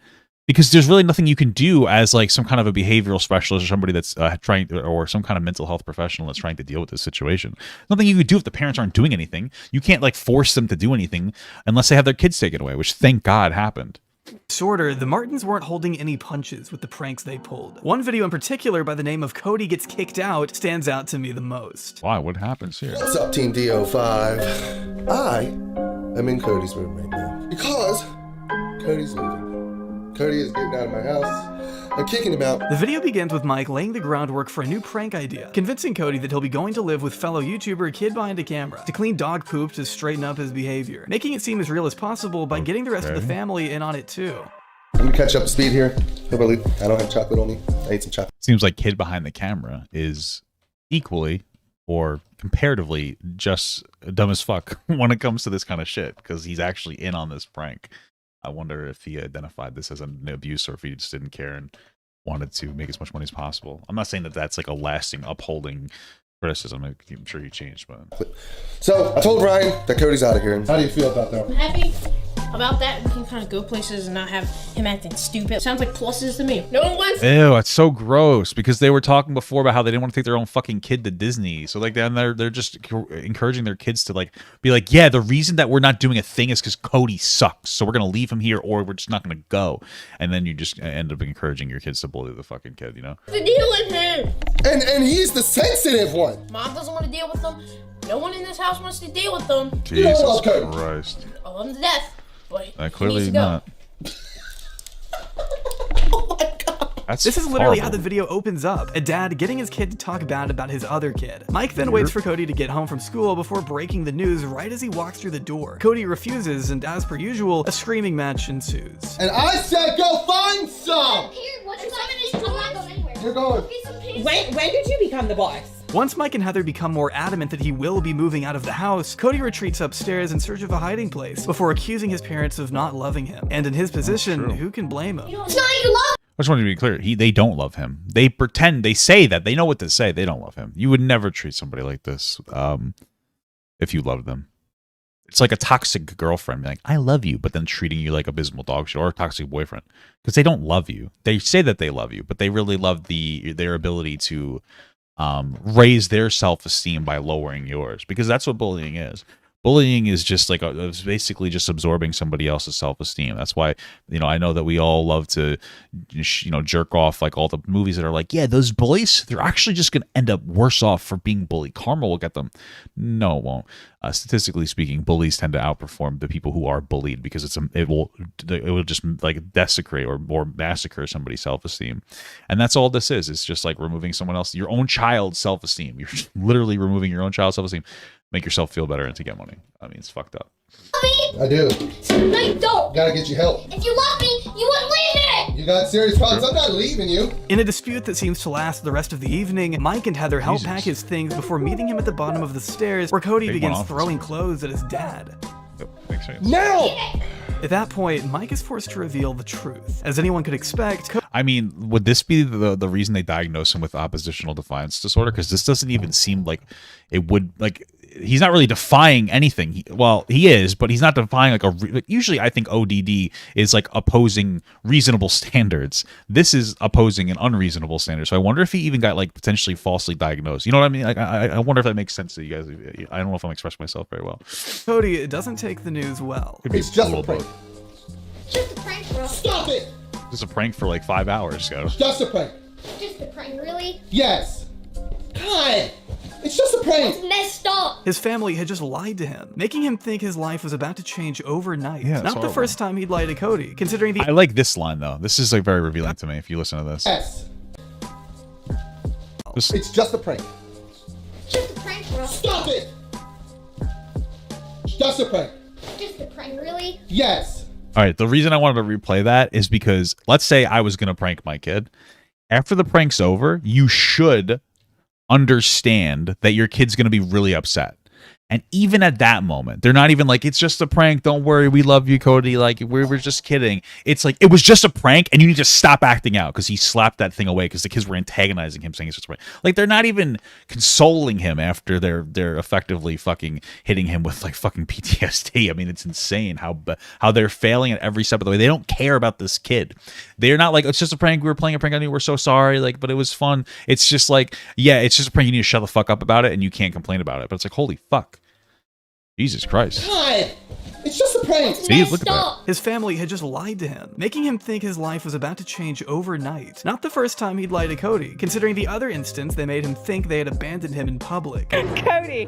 Because there's really nothing you can do as like some kind of a behavioral specialist or somebody that's or some kind of mental health professional that's trying to deal with this situation. Nothing you could do if the parents aren't doing anything. You can't like force them to do anything unless they have their kids taken away, which thank God happened.
Shorter, the Martins weren't holding any punches with the pranks they pulled. One video in particular by the name of Cody Gets Kicked Out stands out to me the most.
Why? What happens here?
What's up, Team DO5? I am in Cody's room right now because Cody's leaving. Cody is getting out of my house. I'm kicking him out.
The video begins with Mike laying the groundwork for a new prank idea, convincing Cody that he'll be going to live with fellow YouTuber Kid Behind a Camera to clean dog poop to straighten up his behavior, making it seem as real as possible by getting the rest of the family in on it too.
I'm gonna catch up to speed here. Nobody, I don't have chocolate on me. I ate some chocolate.
Seems like Kid Behind the Camera is equally or comparatively just dumb as fuck when it comes to this kind of shit, because he's actually in on this prank. I wonder if he identified this as an abuse or if he just didn't care and wanted to make as much money as possible. I'm not saying that that's like a lasting, upholding criticism. I'm sure he changed, but...
So, I told Ryan that Cody's out of here. How do you feel about that?
I'm happy about that. We can kind of go places and not have him acting stupid. Sounds like pluses to me. No one wants...
Ew, it's so gross, because they were talking before about how they didn't want to take their own fucking kid to Disney. So like then they're just encouraging their kids to like be like, yeah, the reason that we're not doing a thing is because Cody sucks. So we're gonna leave him here, or we're just not gonna go. And then you just end up encouraging your kids to bully the fucking kid, you know?
What's the deal with him?
And he's the sensitive one.
Mom doesn't want to deal with them. No one in this house wants to deal with them.
Jesus Christ.
I love him to death.
Clearly not.
Oh my God.
This is literally how the video opens up. A dad getting his kid to talk bad about his other kid. Mike then waits for Cody to get home from school before breaking the news right as he walks through the door. Cody refuses, and as per usual, a screaming match ensues.
And I said go find some! You're going.
When did you become the boss?
Once Mike and Heather become more adamant that he will be moving out of the house, Cody retreats upstairs in search of a hiding place before accusing his parents of not loving him. And in his position, who can blame him?
It's not even love.
I just want to be clear. They don't love him. They pretend, they say that. They know what to say. They don't love him. You would never treat somebody like this if you loved them. It's like a toxic girlfriend being like, I love you, but then treating you like abysmal dog shit, or a toxic boyfriend. Because they don't love you. They say that they love you, but they really love their ability to raise their self-esteem by lowering yours, because that's what bullying is. Bullying is just like it's basically just absorbing somebody else's self-esteem. That's why, you know, I know that we all love to, you know, jerk off like all the movies that are like, yeah, those bullies, they're actually just going to end up worse off for being bullied. Karma will get them. No, it won't. Statistically speaking, bullies tend to outperform the people who are bullied, because it will just like desecrate or massacre somebody's self-esteem. And that's all this is. It's just like removing someone else, your own child's self-esteem. You're literally removing your own child's self-esteem. Make yourself feel better and to get money. I mean, it's fucked up.
I do.
I don't.
Gotta get you help.
If you love me, you wouldn't leave me.
You got serious problems. I'm not leaving you.
In a dispute that seems to last the rest of the evening, Mike and Heather help pack his things before meeting him at the bottom of the stairs, where Cody begins throwing clothes at his dad.
Makes sense.
Now!
At that point, Mike is forced to reveal the truth. As anyone could expect,
I mean, would this be the reason they diagnose him with oppositional defiance disorder? Because this doesn't even seem like it would, like, he's not really defying anything. He is, but he's not defying like usually I think ODD is like opposing reasonable standards. This is opposing an unreasonable standard. So I wonder if he even got like potentially falsely diagnosed. You know what I mean? Like, I wonder if that makes sense to you guys. I don't know if I'm expressing myself very well.
Cody doesn't take the news well.
It's just a prank.
Just a prank, bro.
Stop it!
Just a prank for like 5 hours, Scott.
Just a prank.
Just a prank, really?
Yes. God! It's just a prank!
That's messed up!
His family had just lied to him, making him think his life was about to change overnight.
Yeah,
Not the first time he'd lied to Cody, considering
I like this line, though. This is like very revealing to me if you listen to this.
Yes. It's just a prank.
Just a prank, bro.
Stop it! Just a prank.
Just a prank, really?
Yes.
All right, the reason I wanted to replay that is because let's say I was going to prank my kid. After the prank's over, you should understand that your kid's going to be really upset. And even at that moment, they're not even like, it's just a prank. Don't worry. We love you, Cody. Like, we're just kidding. It's like, it was just a prank, and you need to stop acting out, because he slapped that thing away because the kids were antagonizing him, saying it's just a prank. Like, they're not even consoling him after they're effectively fucking hitting him with like fucking PTSD. I mean, it's insane how they're failing at every step of the way. They don't care about this kid. They're not like, it's just a prank. We were playing a prank on you. We're so sorry. Like, but it was fun. It's just like, yeah, it's just a prank. You need to shut the fuck up about it, and you can't complain about it. But it's like, holy fuck. Jesus Christ.
God! It's just a a prank.
See, look at that.
His family had just lied to him, making him think his life was about to change overnight. Not the first time he'd lied to Cody, considering the other instance they made him think they had abandoned him in public.
Cody.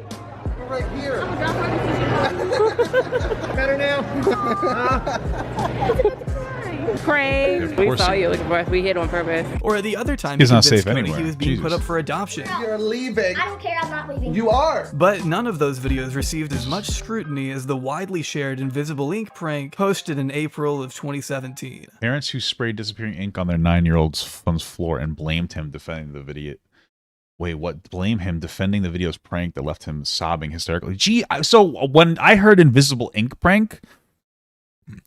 We're right here.
Better now.
Craig. We saw you looking for us. We hid on purpose.
Or at the other time,
He's
he
not
convinced
safe
Cody
anywhere.
he was being put
Jesus.
up for adoption.
You're leaving.
I don't care, I'm not leaving.
You are.
But none of those videos received as much scrutiny as the widely shared Invisible Ink prank posted in April of 2017.
Parents who sprayed disappearing ink on their 9-year-old's son's floor and blamed him defending the video. Wait, what? Blame him defending the video's prank that left him sobbing hysterically. Gee, so when I heard Invisible Ink prank,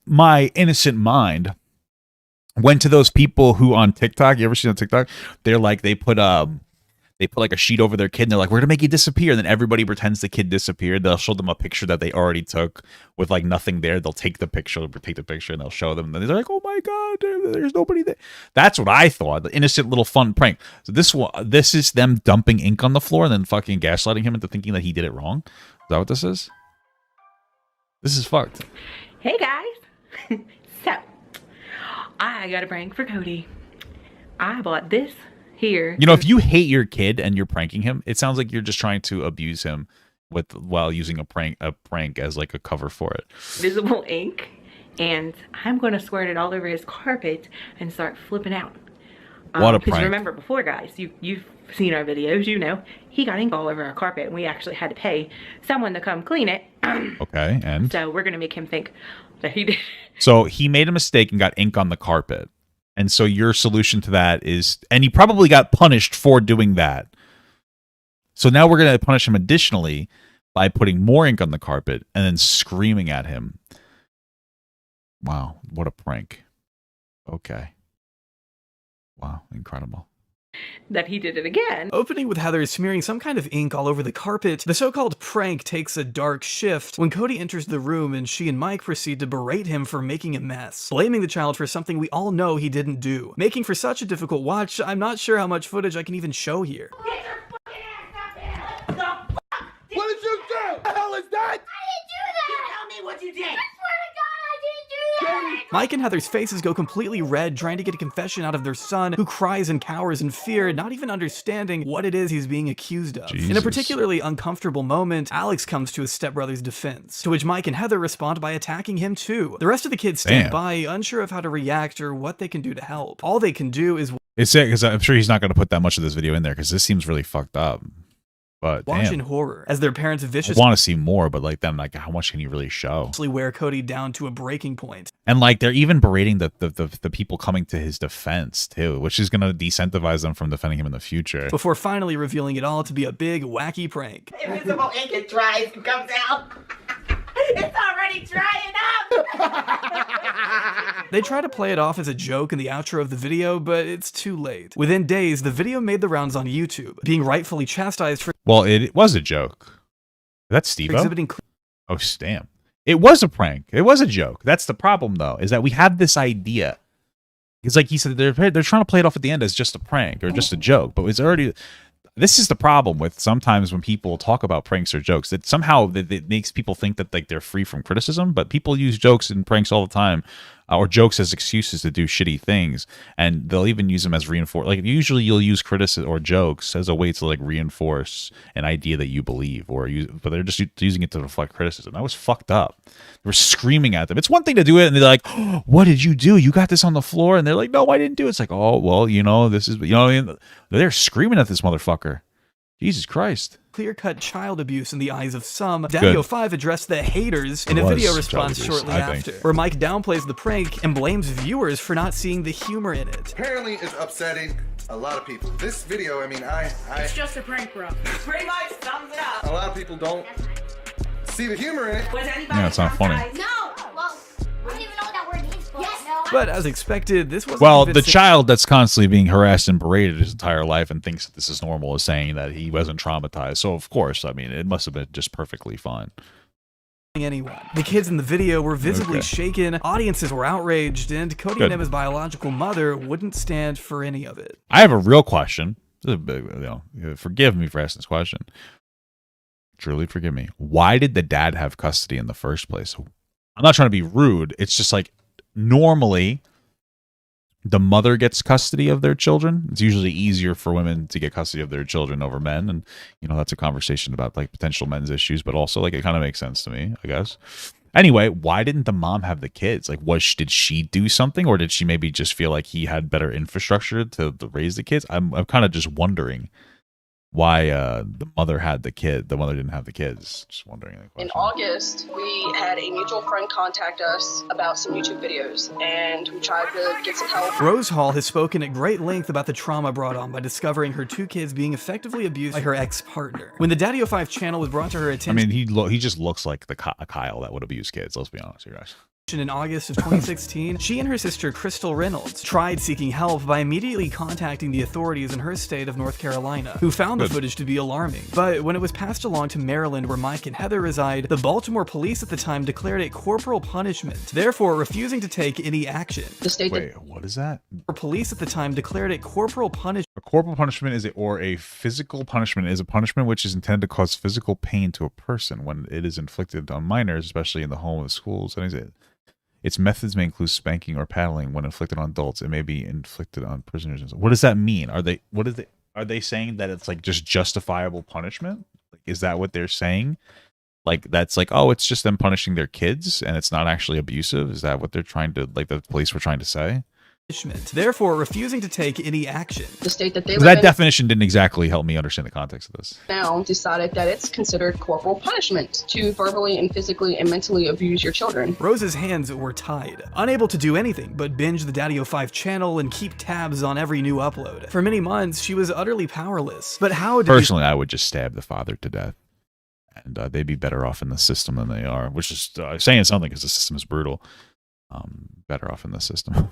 my innocent mind went to those people who on TikTok, you ever seen on TikTok? They're like, they put like a sheet over their kid and they're like, we're gonna make you disappear. And then everybody pretends the kid disappeared. They'll show them a picture that they already took with like nothing there. They'll take the picture and they'll show them. And they're like, oh my God, there's nobody there. That's what I thought. The innocent little fun prank. So this is them dumping ink on the floor and then fucking gaslighting him into thinking that he did it wrong. Is that what this is? This is fucked.
Hey guys. So, I got a prank for Cody. I bought this here.
You know, if you hate your kid and you're pranking him, it sounds like you're just trying to abuse him while using a prank as like a cover for it.
Visible ink, and I'm going to squirt it all over his carpet and start flipping out.
What a
Because
prank.
remember before, guys, you've seen our videos, you know, he got ink all over our carpet and we actually had to pay someone to come clean it.
Okay, and
So we're going to make him think that he did.
so he made a mistake and got ink on the carpet. And so your solution to that is, and he probably got punished for doing that. So now we're going to punish him additionally by putting more ink on the carpet and then screaming at him. Wow, what a prank. Okay. Wow, incredible.
That he did it again.
Opening with Heather smearing some kind of ink all over the carpet, the so-called prank takes a dark shift when Cody enters the room and she and Mike proceed to berate him for making a mess, blaming the child for something we all know he didn't do. Making for such a difficult watch, I'm not sure how much footage I can even show here.
What did you do? The hell is that?
I didn't do that!
Tell me what you did.
I swear to God, I didn't do that!
Mike and Heather's faces go completely red trying to get a confession out of their son, who cries and cowers in fear, not even understanding what it is he's being accused of. In a
Jesus.
particularly uncomfortable moment, Alex comes to his stepbrother's defense, to which Mike and Heather respond by attacking him too. The rest of the kids stand
Damn.
by, unsure of how to react or what they can do to help. All they can do is
It's it because I'm sure he's not going to put that much of this video in there because this seems really fucked up. But
watch
damn,
in horror as their parents
I
viciously
want to see more. But like, then like, how much can you really show?
wear Cody down to a breaking point.
And like, they're even berating the people coming to his defense too, which is going to decentivize them from defending him in the future.
Before finally revealing it all to be a big, wacky prank.
Invisible ink, it dries and comes out. It's already drying up.
They try to play it off as a joke in the outro of the video, but it's too late. Within days, the video made the rounds on YouTube, being rightfully chastised for
Well, it was a joke. That's Steve.
exhibiting
Oh, damn. It was a prank. It was a joke. That's the problem, though, is that we have this idea. It's like he said, they're trying to play it off at the end as just a prank or just a joke, but it's already. This is the problem with sometimes when people talk about pranks or jokes, that somehow it makes people think that like they're free from criticism, but people use jokes and pranks all the time, or jokes as excuses to do shitty things, and they'll even use them as reinforce. Like usually you'll use criticism or jokes as a way to like reinforce an idea that you believe, but they're just using it to deflect criticism. That was fucked up. They were screaming at them. It's one thing to do it, and they're like, oh, "What did you do? You got this on the floor?" And they're like, "No, I didn't do it." It's like, "Oh, well, you know, this is, you know what I mean?" They're screaming at this motherfucker. Jesus Christ.
clear-cut child abuse in the eyes of some. DaddyOFive addressed the haters in a video response shortly after, where Mike downplays the prank and blames viewers for not seeing the humor in it.
Apparently it's upsetting a lot of people. This video, I mean,
It's just a prank, bro. Pretty much sums it up.
a lot of people don't see the humor in it.
Yeah, it's not funny.
No! Well, I don't even know what that word means, but yes. No.
But as expected, this was
well, the child that's constantly being harassed and berated his entire life and thinks that this is normal is saying that he wasn't traumatized. So of course, I mean, it must have been just perfectly fine.
Anyone. The kids in the video were visibly shaken, audiences were outraged, and Cody and Emma's biological mother wouldn't stand for any of it.
I have a real question. This is a big, forgive me for asking this question. Truly forgive me. Why did the dad have custody in the first place? I'm not trying to be rude. It's just like normally the mother gets custody of their children. It's usually easier for women to get custody of their children over men. And, you know, that's a conversation about like potential men's issues, but also like it kind of makes sense to me, I guess. Anyway, why didn't the mom have the kids? Like, did she do something, or did she maybe just feel like he had better infrastructure to raise the kids? I'm kind of just wondering why the mother had the kid. The mother didn't have the kids. Just wondering.
In August, we had a mutual friend contact us about some YouTube videos, and we tried to get some help.
Rose Hall has spoken at great length about the trauma brought on by discovering her 2 kids being effectively abused by her ex-partner. When the DaddyOFive channel was brought to her attention...
I mean, he just looks like a Kyle that would abuse kids, let's be honest here, guys.
In August of 2016, she and her sister Crystal Reynolds tried seeking help by immediately contacting the authorities in her state of North Carolina, who found the footage to be alarming. But when it was passed along to Maryland, where Mike and Heather reside, the Baltimore police at the time declared it corporal punishment, therefore refusing to take any action.
Wait, what is that?
Police at the time declared it corporal punishment.
A corporal punishment is a physical punishment is a punishment which is intended to cause physical pain to a person when it is inflicted on minors, especially in the home of schools. And its methods may include spanking or paddling. When inflicted on adults, it may be inflicted on prisoners. What does that mean? Are they saying that it's like just justifiable punishment? Like, is that what they're saying? Like, that's like, oh, it's just them punishing their kids and it's not actually abusive? Is that what they're trying to, like, the police were trying to say?
Therefore refusing to take any action.
The state that they
that definition didn't exactly help me understand the context of this.
Now decided that it's considered corporal punishment to verbally and physically and mentally abuse your children.
Rose's hands were tied, unable to do anything but binge the DaddyOFive channel and keep tabs on every new upload. For many months, she was utterly powerless. But how did
Personally, I would just stab the father to death. And they'd be better off in the system than they are, which is saying something because the system is brutal. Better off in the system.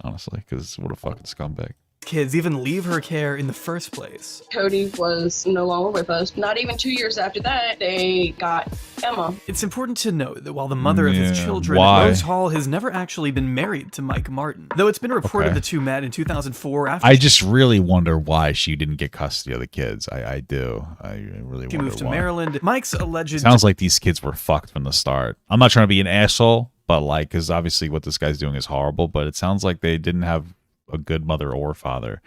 Honestly, because what a fucking scumbag.
Kids even leave her care in the first place.
Cody was no longer with us. Not even 2 years after that, they got Emma.
It's important to note that while the mother of his children, Rose Hall has never actually been married to Mike Martin. Though it's been reported the two met in 2004 after...
I just really wonder why she didn't get custody of the kids. I do. I really wonder
She moved to
why.
Maryland. Mike's alleged...
Sounds like these kids were fucked from the start. I'm not trying to be an asshole, but like, because obviously what this guy's doing is horrible, but it sounds like they didn't have a good mother or father.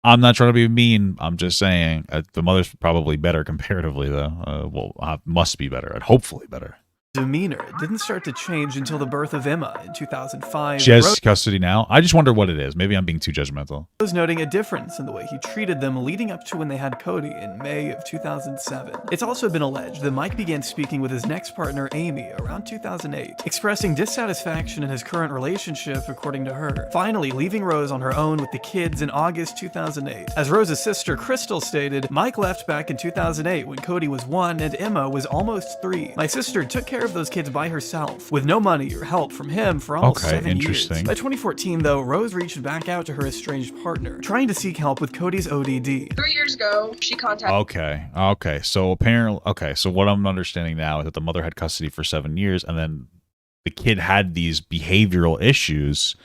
I'm not trying to be mean. I'm just saying the mother's probably better comparatively, though. Must be better, and hopefully better.
Demeanor didn't start to change until the birth of Emma in 2005.
She has custody now. I just wonder what it is. Maybe I'm being too judgmental.
Was noting a difference in the way he treated them leading up to when they had Cody in May of 2007. It's also been alleged that Mike began speaking with his next partner, Amy, around 2008, expressing dissatisfaction in his current relationship, according to her, finally leaving Rose on her own with the kids in August 2008. As Rose's sister, Crystal, stated, Mike left back in 2008 when Cody was 1 and Emma was almost 3. My sister took care of those kids by herself, with no money or help from him for almost 7 years. By 2014, though, Rose reached back out to her estranged partner, trying to seek help with Cody's ODD.
3 years ago, she contacted...
Okay. So apparently, so what I'm understanding now is that the mother had custody for 7 years, and then the kid had these behavioral issues,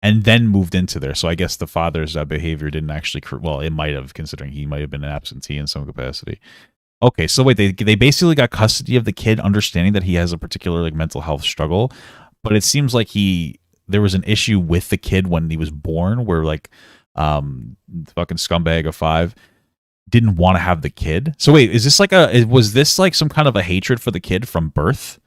and then moved into there. So I guess the father's behavior didn't actually... Well, it might have, considering he might have been an absentee in some capacity. Okay, so wait, they basically got custody of the kid, understanding that he has a particular like mental health struggle, but it seems like there was an issue with the kid when he was born, where like fucking scumbag of 5 didn't want to have the kid. So wait, is this like was this like some kind of a hatred for the kid from birth?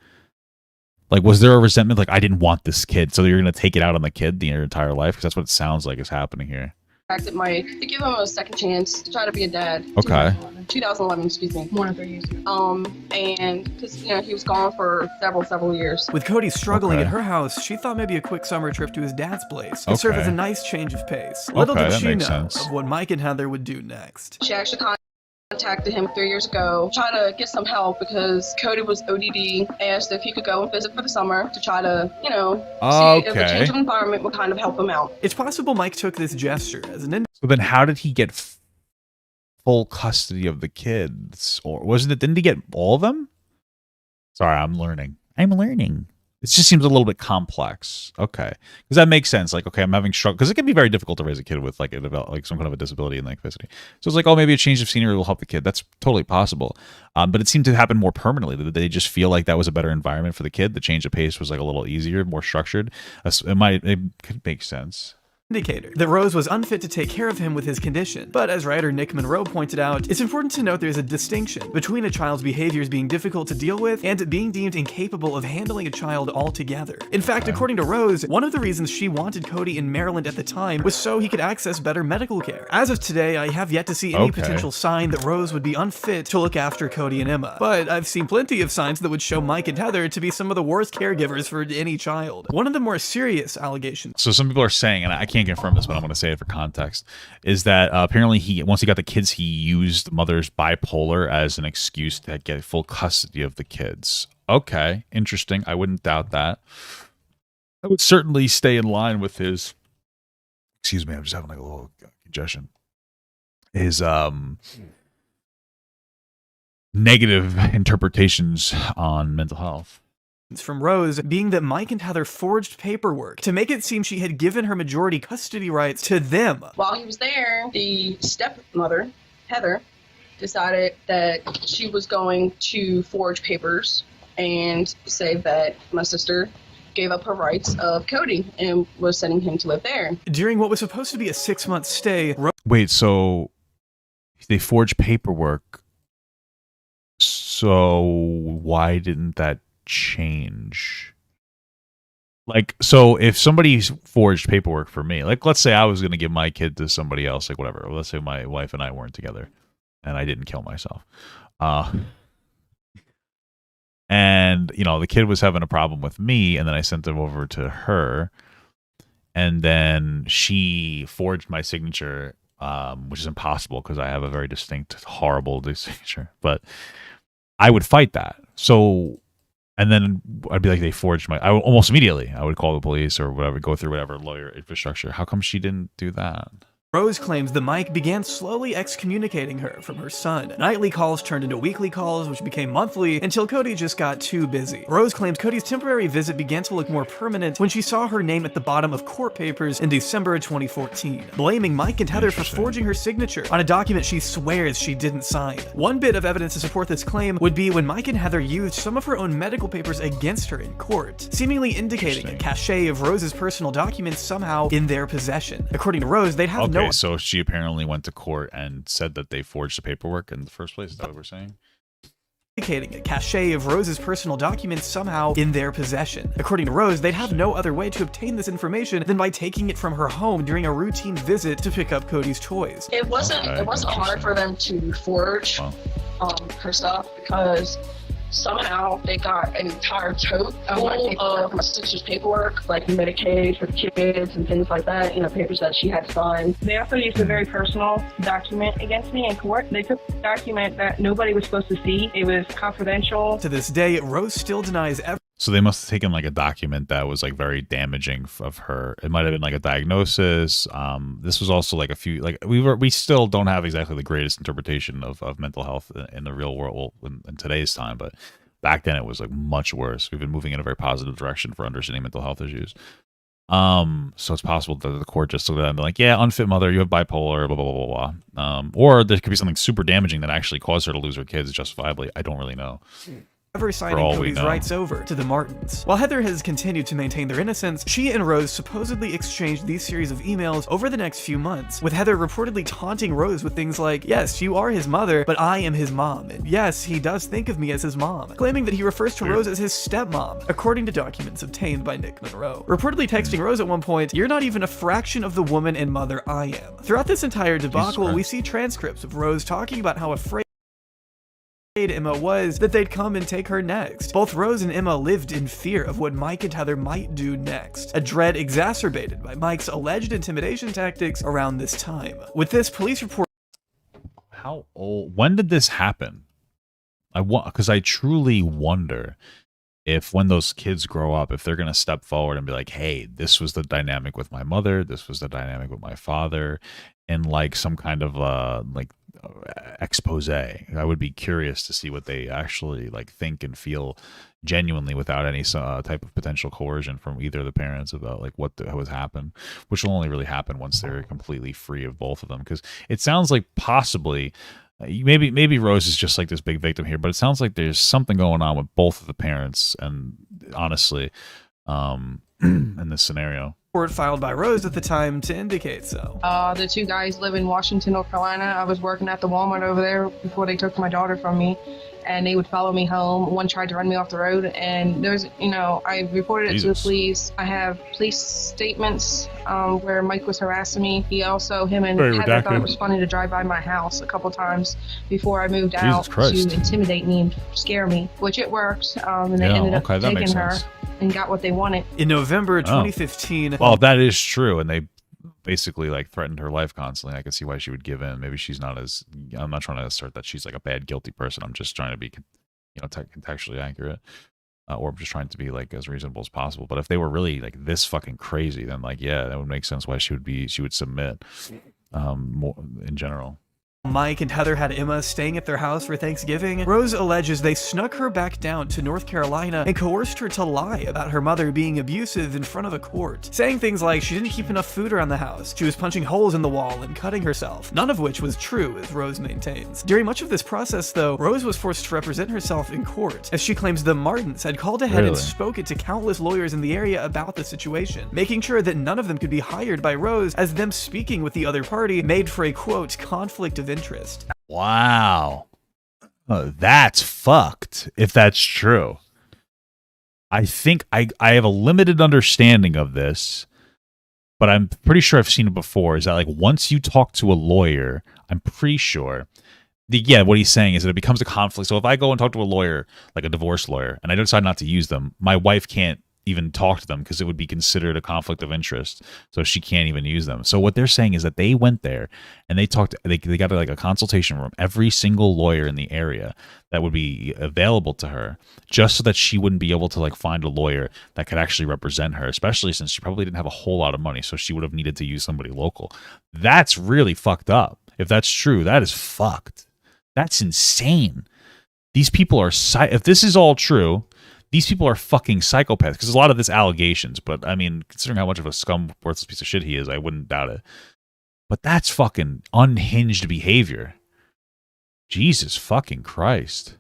Like, was there a resentment? Like, I didn't want this kid, so you're gonna take it out on the kid the entire life? Because that's what it sounds like is happening here.
Contacted Mike to give him a second chance to try to be a dad.
Okay.
2011, excuse me. More than 3 years ago. And because he was gone for several years.
With Cody struggling at her house, she thought maybe a quick summer trip to his dad's place would serve as a nice change of pace. Little did she know of what Mike and Heather would do next.
She actually contacted him 3 years ago, try to get some help because Cody was ODD, asked if he could go and visit for the summer to try to, see if the change of environment would kind of help him out.
It's possible Mike took this gesture as an...
So then how did he get full custody of the kids? Or didn't he get all of them? Sorry, I'm learning. It just seems a little bit complex. Okay, because that makes sense. Like, okay, I'm having struggle because it can be very difficult to raise a kid with like some kind of a disability in the capacity. So it's like, oh, maybe a change of scenery will help the kid. That's totally possible. But it seemed to happen more permanently. That they just feel like that was a better environment for the kid. The change of pace was like a little easier, more structured. It could make sense.
Indicator that Rose was unfit to take care of him with his condition. But as writer Nick Monroe pointed out, it's important to note there's a distinction between a child's behaviors being difficult to deal with and being deemed incapable of handling a child altogether. In fact, according to Rose, one of the reasons she wanted Cody in Maryland at the time was so he could access better medical care. As of today, I have yet to see any potential sign that Rose would be unfit to look after Cody and Emma. But I've seen plenty of signs that would show Mike and Heather to be some of the worst caregivers for any child. One of the more serious allegations.
So some people are saying, and I can't confirm this, but I'm going to say it for context, is that apparently once he got the kids, he used mother's bipolar as an excuse to get full custody of the kids. Okay, interesting. I wouldn't doubt that. I would certainly stay in line with his, excuse me, I'm just having like a little congestion, his negative interpretations on mental health.
From Rose being that Mike and Heather forged paperwork to make it seem she had given her majority custody rights to them.
While he was there, the stepmother, Heather, decided that she was going to forge papers and say that my sister gave up her rights of Cody and was sending him to live there.
During what was supposed to be a 6-month stay.
Wait, so they forged paperwork. So why didn't that change? Like, so if somebody's forged paperwork for me, like let's say I was going to give my kid to somebody else, like whatever, let's say my wife and I weren't together and I didn't kill myself, and you know the kid was having a problem with me, and then I sent him over to her, and then she forged my signature, which is impossible because I have a very distinct horrible signature, but I would fight that. So and then I'd be like, they forged I would almost immediately, I would call the police or whatever, go through whatever lawyer infrastructure. How come she didn't do that?
Rose claims that Mike began slowly excommunicating her from her son. Nightly calls turned into weekly calls, which became monthly, until Cody just got too busy. Rose claims Cody's temporary visit began to look more permanent when she saw her name at the bottom of court papers in December 2014, blaming Mike and Heather for forging her signature on a document she swears she didn't sign. One bit of evidence to support this claim would be when Mike and Heather used some of her own medical papers against her in court, seemingly indicating a cache of Rose's personal documents somehow in their possession. According to Rose, they'd have no...
Okay, so she apparently went to court and said that they forged the paperwork in the first place. Is that what we're saying?
Indicating a cache of Rose's personal documents somehow in their possession. According to Rose, they'd have no other way to obtain this information than by taking it from her home during a routine visit to pick up Cody's toys.
It wasn't hard for them to forge her stuff because somehow they got an entire tote full of my sister's paperwork, like Medicaid for the kids and things like that, you know, papers that she had signed.
They also used a very personal document against me in court. They took a document that nobody was supposed to see. It was confidential.
To this day, Rose still denies everything.
So they must have taken like a document that was like very damaging of her. It might have been like a diagnosis. This was also like a few, like we still don't have exactly the greatest interpretation of mental health in the real world in today's time, but back then it was like much worse. We've been moving in a very positive direction for understanding mental health issues. So it's possible that the court just looked at that and be like, yeah, unfit mother, you have bipolar, blah, blah, blah, blah, blah. Or there could be something super damaging that actually caused her to lose her kids justifiably. I don't really know.
Ever signing Cody's rights over to the Martins. While Heather has continued to maintain their innocence, she and Rose supposedly exchanged these series of emails over the next few months, with Heather reportedly taunting Rose with things like, yes, you are his mother, but I am his mom, and yes, he does think of me as his mom, claiming that he refers to Rose as his stepmom, according to documents obtained by Nick Monroe. Reportedly texting Rose at one point, you're not even a fraction of the woman and mother I am. Throughout this entire debacle, we see transcripts of Rose talking about how afraid Emma was that they'd come and take her next. Both Rose and Emma lived in fear of what Mike and Heather might do next, a dread exacerbated by Mike's alleged intimidation tactics around this time. With this police report...
How old? When did this happen? Because I truly wonder if when those kids grow up, if they're going to step forward and be like, hey, this was the dynamic with my mother, this was the dynamic with my father, and like some kind of like expose. I would be curious to see what they actually like think and feel genuinely without any type of potential coercion from either of the parents about like what has happened, which will only really happen once they're completely free of both of them. Because it sounds like possibly maybe Rose is just like this big victim here, but it sounds like there's something going on with both of the parents, and honestly, in this scenario.
Report filed by Rose at the time to indicate so.
The two guys live in Washington, North Carolina. I was working at the Walmart over there before they took my daughter from me, and they would follow me home. One tried to run me off the road, and there's, I reported it to the police. I have police statements where Mike was harassing me. Him and Heather thought it was funny to drive by my house a couple times before I moved out to intimidate me and scare me, which it worked. And they ended up taking her and got what they wanted.
In November 2015.
Well, if that is true, and they basically like threatened her life constantly, I can see why she would give in. Maybe she's not as, I'm not trying to assert that she's like a bad, guilty person. I'm just trying to be, contextually accurate, or just trying to be like as reasonable as possible. But if they were really like this fucking crazy, then like, yeah, that would make sense why she would submit more in general.
Mike and Heather had Emma staying at their house for Thanksgiving. Rose alleges they snuck her back down to North Carolina and coerced her to lie about her mother being abusive in front of a court, saying things like she didn't keep enough food around the house, she was punching holes in the wall and cutting herself, none of which was true, as Rose maintains. During much of this process, though, Rose was forced to represent herself in court, as she claims the Martins had called ahead and spoken to countless lawyers in the area about the situation, making sure that none of them could be hired by Rose, as them speaking with the other party made for a, quote, conflict of interest.
Wow. That's fucked, if that's true. I think I have a limited understanding of this, but I'm pretty sure I've seen it before, is that like once you talk to a lawyer, I'm pretty sure, what he's saying is that it becomes a conflict. So if I go and talk to a lawyer, like a divorce lawyer, and I decide not to use them, my wife can't even talk to them because it would be considered a conflict of interest, so she can't even use them. So what they're saying is that they went there and they talked, they got like a consultation room, every single lawyer in the area that would be available to her, just so that she wouldn't be able to like find a lawyer that could actually represent her, especially since she probably didn't have a whole lot of money, so she would have needed to use somebody local. That's really fucked up. If that's true, that is fucked. That's insane. These people are if this is all true, these people are fucking psychopaths, because a lot of this allegations, but I mean, considering how much of a scum, worthless piece of shit he is, I wouldn't doubt it. But that's fucking unhinged behavior. Jesus fucking Christ.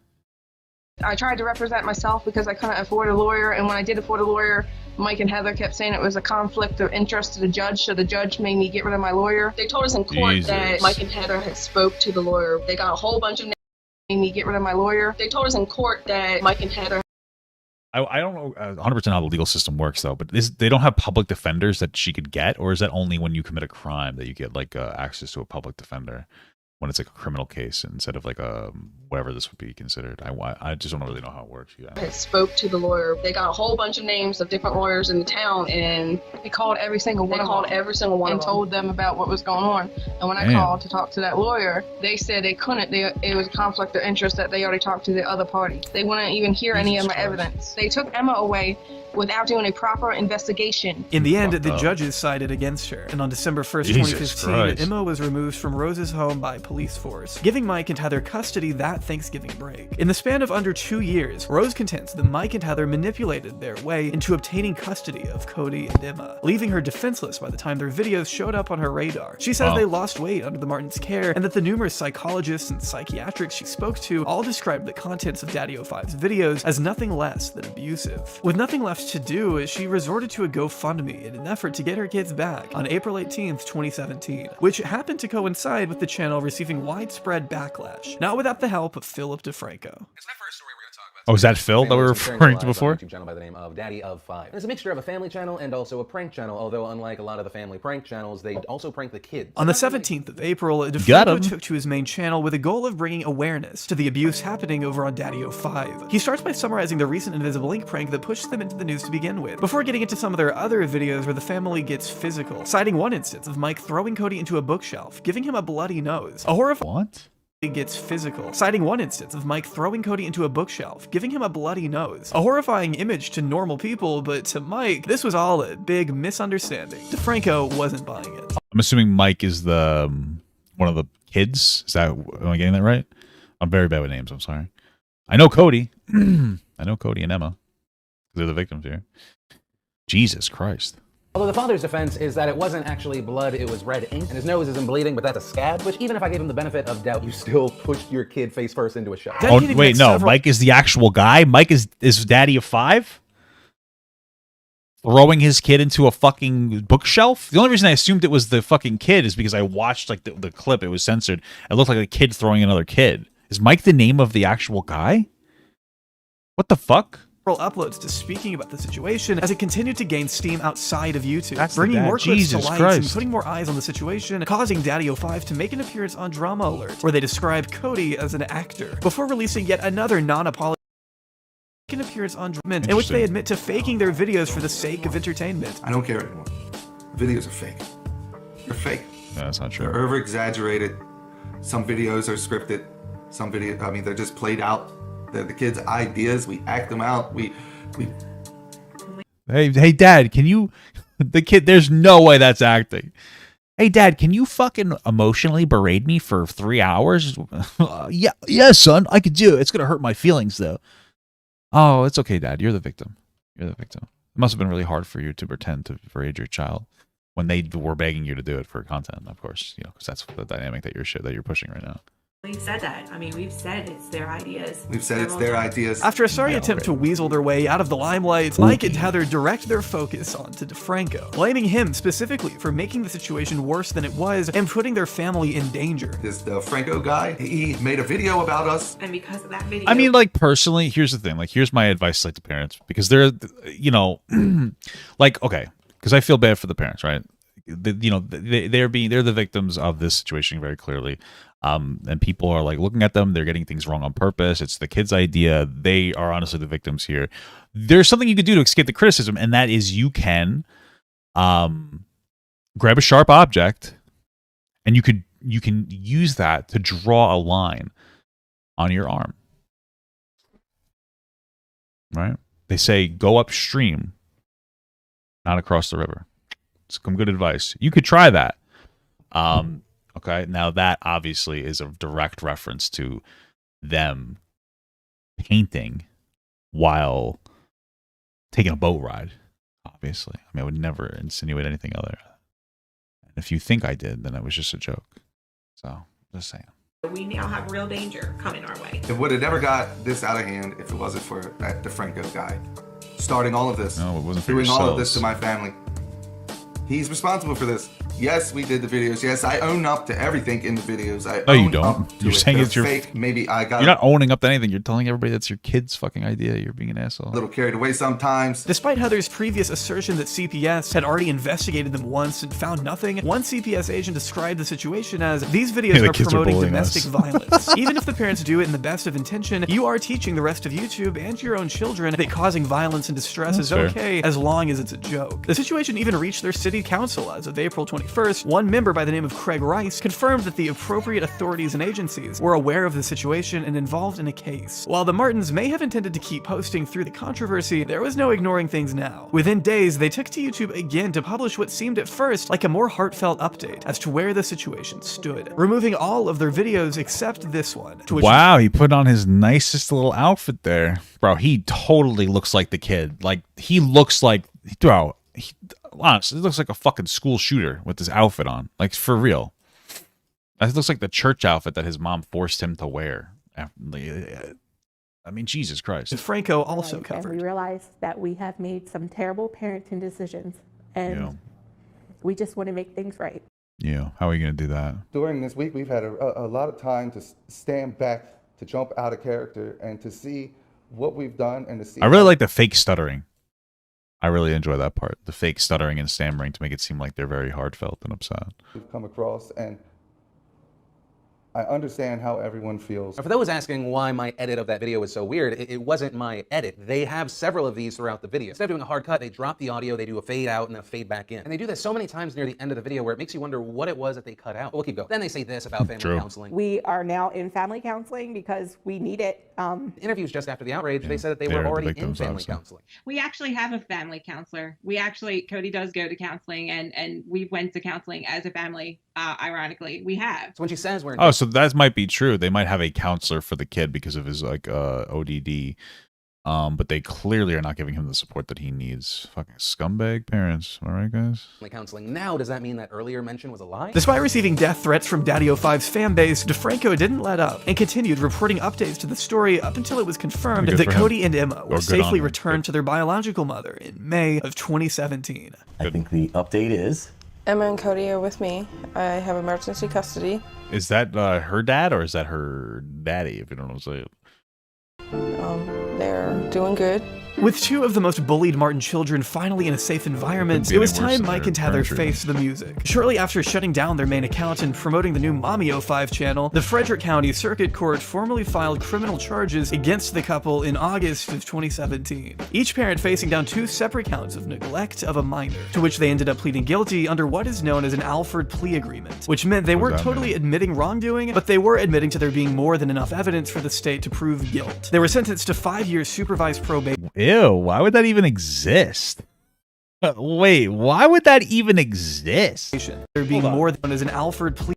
I tried to represent myself because I couldn't afford a lawyer, and when I did afford a lawyer, Mike and Heather kept saying it was a conflict of interest to the judge, so the judge made me get rid of my lawyer. They told us in court that Mike and Heather had spoke to the lawyer. They got a whole bunch of names, made me get rid of my lawyer. They told us in court that Mike and Heather...
I don't know 100% how the legal system works, though, but they don't have public defenders that she could get, or is that only when you commit a crime that you get like access to a public defender when it's like a criminal case instead of like a whatever this would be considered? I just don't really know how it works.
I spoke to the lawyer. They got a whole bunch of names of different lawyers in the town, and they called every single one and told them about what was going on. And when I called to talk to that lawyer, they said they couldn't. It was a conflict of interest that they already talked to the other party. They wouldn't even hear any of my evidence. They took Emma away without doing a proper investigation.
In the end, the judges sided against her, and on December 1st, 2015, Emma was removed from Rose's home by police force, giving Mike and Heather custody that Thanksgiving break. In the span of under 2 years, Rose contends that Mike and Heather manipulated their way into obtaining custody of Cody and Emma, leaving her defenseless by the time their videos showed up on her radar. She says they lost weight under the Martins' care, and that the numerous psychologists and psychiatrics she spoke to all described the contents of DaddyOFive's videos as nothing less than abusive. With nothing left to do, she resorted to a GoFundMe in an effort to get her kids back on April 18th, 2017, which happened to coincide with the channel receiving widespread backlash, not without the help of Philip DeFranco.
Oh, is that Phil that we were referring to before?
YouTube channel by the name of DaddyOFive. It's a mixture of a family channel and also a prank channel, although unlike a lot of the family prank channels, they also prank the kids.
On the 17th of April, DeFranco took to his main channel with a goal of bringing awareness to the abuse happening over on DaddyOFive. He starts by summarizing the recent Invisible Ink prank that pushed them into the news to begin with, before getting into some of their other videos where the family gets physical, citing one instance of Mike throwing Cody into a bookshelf, giving him a bloody nose. A horrifying gets physical, citing one instance of Mike throwing Cody into a bookshelf, giving him a bloody nose. A horrifying image to normal people, but to Mike, this was all a big misunderstanding. DeFranco wasn't buying it.
I'm assuming Mike is the one of the kids. Am I getting that right? I'm very bad with names. I'm sorry. I know Cody. I know Cody and Emma. They're the victims here. Jesus Christ.
Although the father's defense is that it wasn't actually blood, it was red ink, and his nose isn't bleeding, but that's a scab, which even if I gave him the benefit of doubt, you still pushed your kid face first into a shot.
Oh, wait, no. Mike is the actual guy? Mike is DaddyOFive? Throwing his kid into a fucking bookshelf? The only reason I assumed it was the fucking kid is because I watched like the clip. It was censored. It looked like a kid throwing another kid. Is Mike the name of the actual guy? What the fuck?
Uploads to speaking about the situation as it continued to gain steam outside of YouTube,
That's
bringing more clips
Jesus
to light
Christ.
and putting more eyes on the situation, causing DaddyOFive to make an appearance on Drama Alert, where they describe Cody as an actor, before releasing yet another non-apology appearance on Drama, in which they admit to faking their videos for the sake of entertainment.
I don't care anymore. Videos are fake. They're fake.
No, that's not true.
They're over-exaggerated. Some videos are scripted. Some videos, I mean, they're just played out. They're the kids' ideas. We act them out.
Hey, Dad, can you... The kid, there's no way that's acting. Hey, Dad, can you fucking emotionally berate me for 3 hours? Yeah, son, I could do it. It's going to hurt my feelings, though. Oh, it's okay, Dad. You're the victim. You're the victim. It must have been really hard for you to pretend to berate your child when they were begging you to do it for content, of course, you know, because that's the dynamic that you're pushing right now.
We've said that. I mean, we've said it's their ideas.
We've said it's their ideas.
After a sorry attempt to weasel their way out of the limelight, Mike and Heather direct their focus onto DeFranco, blaming him specifically for making the situation worse than it was and putting their family in danger.
This DeFranco guy, he made a video about us.
And because of that video...
I mean, like, personally, here's the thing. Like, here's my advice, like, to parents. Because they're, you know, like, okay, because I feel bad for the parents, right? You know, they're the victims of this situation very clearly. And people are like looking at them, they're getting things wrong on purpose. It's the kid's idea. They are honestly the victims here. There's something you could do to escape the criticism, and that is you can grab a sharp object and you can use that to draw a line on your arm. Right? They say go upstream, not across the river. Some good advice. You could try that. Okay, now that obviously is a direct reference to them painting while taking a boat ride, obviously. I mean, I would never insinuate anything other. And if you think I did, then it was just a joke. So, just saying.
We now have real danger coming our way.
It would have never got this out of hand if it wasn't for that DeFranco guy. Starting all of this.
No, it wasn't for
doing
yourselves.
all of this to my family. He's responsible for this. Yes, we did the videos. Yes, I own up to everything in the videos.
No, you don't. You're saying it's your
fake. Maybe I got.
You're not owning up to anything. You're telling everybody that's your kid's fucking idea. You're being an asshole.
A little carried away sometimes.
Despite Heather's previous assertion that CPS had already investigated them once and found nothing, one CPS agent described the situation as, these videos are promoting domestic violence. Even if the parents do it in the best of intention, you are teaching the rest of YouTube and your own children that causing violence and distress is okay as long as it's a joke. The situation even reached their city council as of April 21st. One member by the name of Craig Rice confirmed that the appropriate authorities and agencies were aware of the situation and involved in a case. While the Martins may have intended to keep posting through the controversy, there was no ignoring things now. Within days, they took to YouTube again to publish what seemed at first like a more heartfelt update as to where the situation stood, removing all of their videos except this one.
Wow, he put on his nicest little outfit there. Bro, he totally looks like the kid. Like, he looks like, bro, honestly, it looks like a fucking school shooter with this outfit on. Like, for real. It looks like the church outfit that his mom forced him to wear. I mean, Jesus Christ.
Franco also covered.
And we realize that we have made some terrible parenting decisions, and we just want to make things right.
Yeah, how are you going to do that?
During this week, we've had a lot of time to stand back, to jump out of character, and to see what we've done and to see...
I really like the fake stuttering. I really enjoy that part. The fake stuttering and stammering to make it seem like they're very heartfelt and upset.
We've come across, and
I understand how everyone feels.
For those asking why my edit of that video was so weird, it wasn't my edit. They have several of these throughout the video. Instead of doing a hard cut, they drop the audio, they do a fade out and a fade back in. And they do this so many times near the end of the video where it makes you wonder what it was that they cut out. But we'll keep going. Then they say this about family counseling.
We are now in family counseling because we need it.
Interviews just after the outrage, they said that they were already in family counseling.
We actually have a family counselor. Cody does go to counseling, and we went to counseling as a family. Ironically, we have.
So when she says we're
so that might be true. They might have a counselor for the kid because of his like ODD, but they clearly are not giving him the support that he needs. Fucking scumbag parents. All right, guys.
Counseling now, does that mean that earlier mention was a lie?
Despite receiving death threats from DaddyOFive's fan base, DeFranco didn't let up and continued reporting updates to the story up until it was confirmed that Cody and Emma were safely returned to their biological mother in May of 2017.
I think the update is
Emma and Cody are with me. I have emergency custody.
Is that her dad or is that her daddy, if you don't know what I'm saying?
They're doing good.
With two of the most bullied Martin children finally in a safe environment, it was time Mike and Heather faced the music. Shortly after shutting down their main account and promoting the new DaddyOFive channel, the Frederick County Circuit Court formally filed criminal charges against the couple in August of 2017. Each parent facing down 2 separate counts of neglect of a minor, to which they ended up pleading guilty under what is known as an Alford plea agreement, which meant they weren't totally admitting wrongdoing, but they were admitting to there being more than enough evidence for the state to prove guilt. They were sentenced to 5 years supervised probation.
Ew, why would that even exist? Wait, why would that even exist?
There being more than as an Alford plea.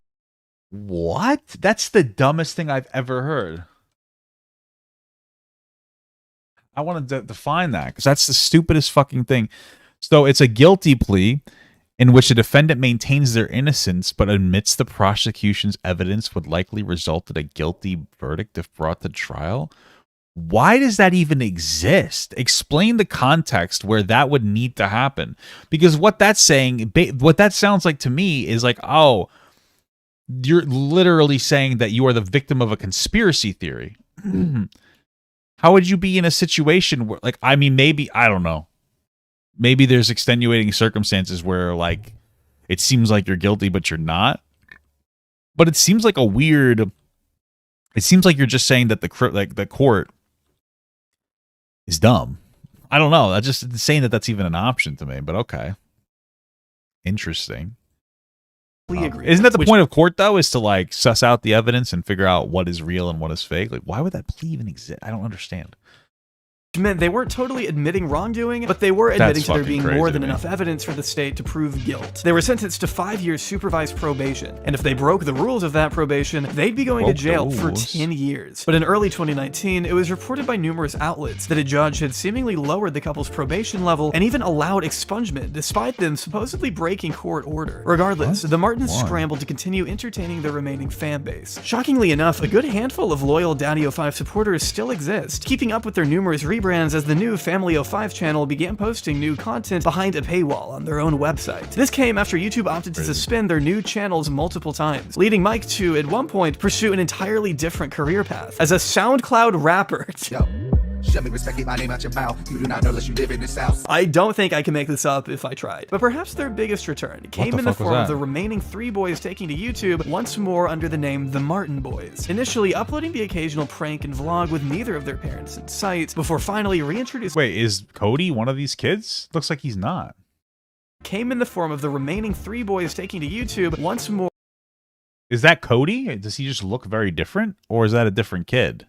What? That's the dumbest thing I've ever heard. I want to define that because that's the stupidest fucking thing. So it's a guilty plea in which a defendant maintains their innocence but admits the prosecution's evidence would likely result in a guilty verdict if brought to trial. Why does that even exist? Explain the context where that would need to happen. Because what that's saying, what that sounds like to me is like, oh, you're literally saying that you are the victim of a conspiracy theory. How would you be in a situation where, like, I mean, maybe, I don't know. Maybe there's extenuating circumstances where, like, it seems like you're guilty, but you're not. But it seems like a weird, it seems like you're just saying that the court is dumb. I don't know. That's just saying that that's even an option to me, but okay. Interesting. Isn't that the point of court, though, is to, like, suss out the evidence and figure out what is real and what is fake? Like, why would that plea even exist? I don't understand.
Meant they weren't totally admitting wrongdoing, but they were admitting to there being more than enough evidence for the state to prove guilt. They were sentenced to 5 years supervised probation, and if they broke the rules of that probation, they'd be going to jail for 10 years. But in early 2019, it was reported by numerous outlets that a judge had seemingly lowered the couple's probation level and even allowed expungement, despite them supposedly breaking court order. Regardless, the Martins scrambled to continue entertaining their remaining fan base. Shockingly enough, a good handful of loyal DaddyOFive supporters still exist, keeping up with their numerous rebrands as the new DaddyOFive channel began posting new content behind a paywall on their own website. This came after YouTube opted to suspend their new channels multiple times, leading Mike to, at one point, pursue an entirely different career path as a SoundCloud rapper.
Show me respect, get my name out your mouth. You do not know unless you live in this house.
I don't think I can make this up if I tried. But perhaps their biggest return came in the form of the remaining 3 boys taking to YouTube once more under the name The Martin Boys, initially uploading the occasional prank and vlog with neither of their parents in sight, before finally reintroducing—
Wait, is Cody one of these kids? Looks like he's not.
Came in the form of the remaining 3 boys taking to YouTube once more.
Is that Cody? Does he just look very different? Or is that a different kid?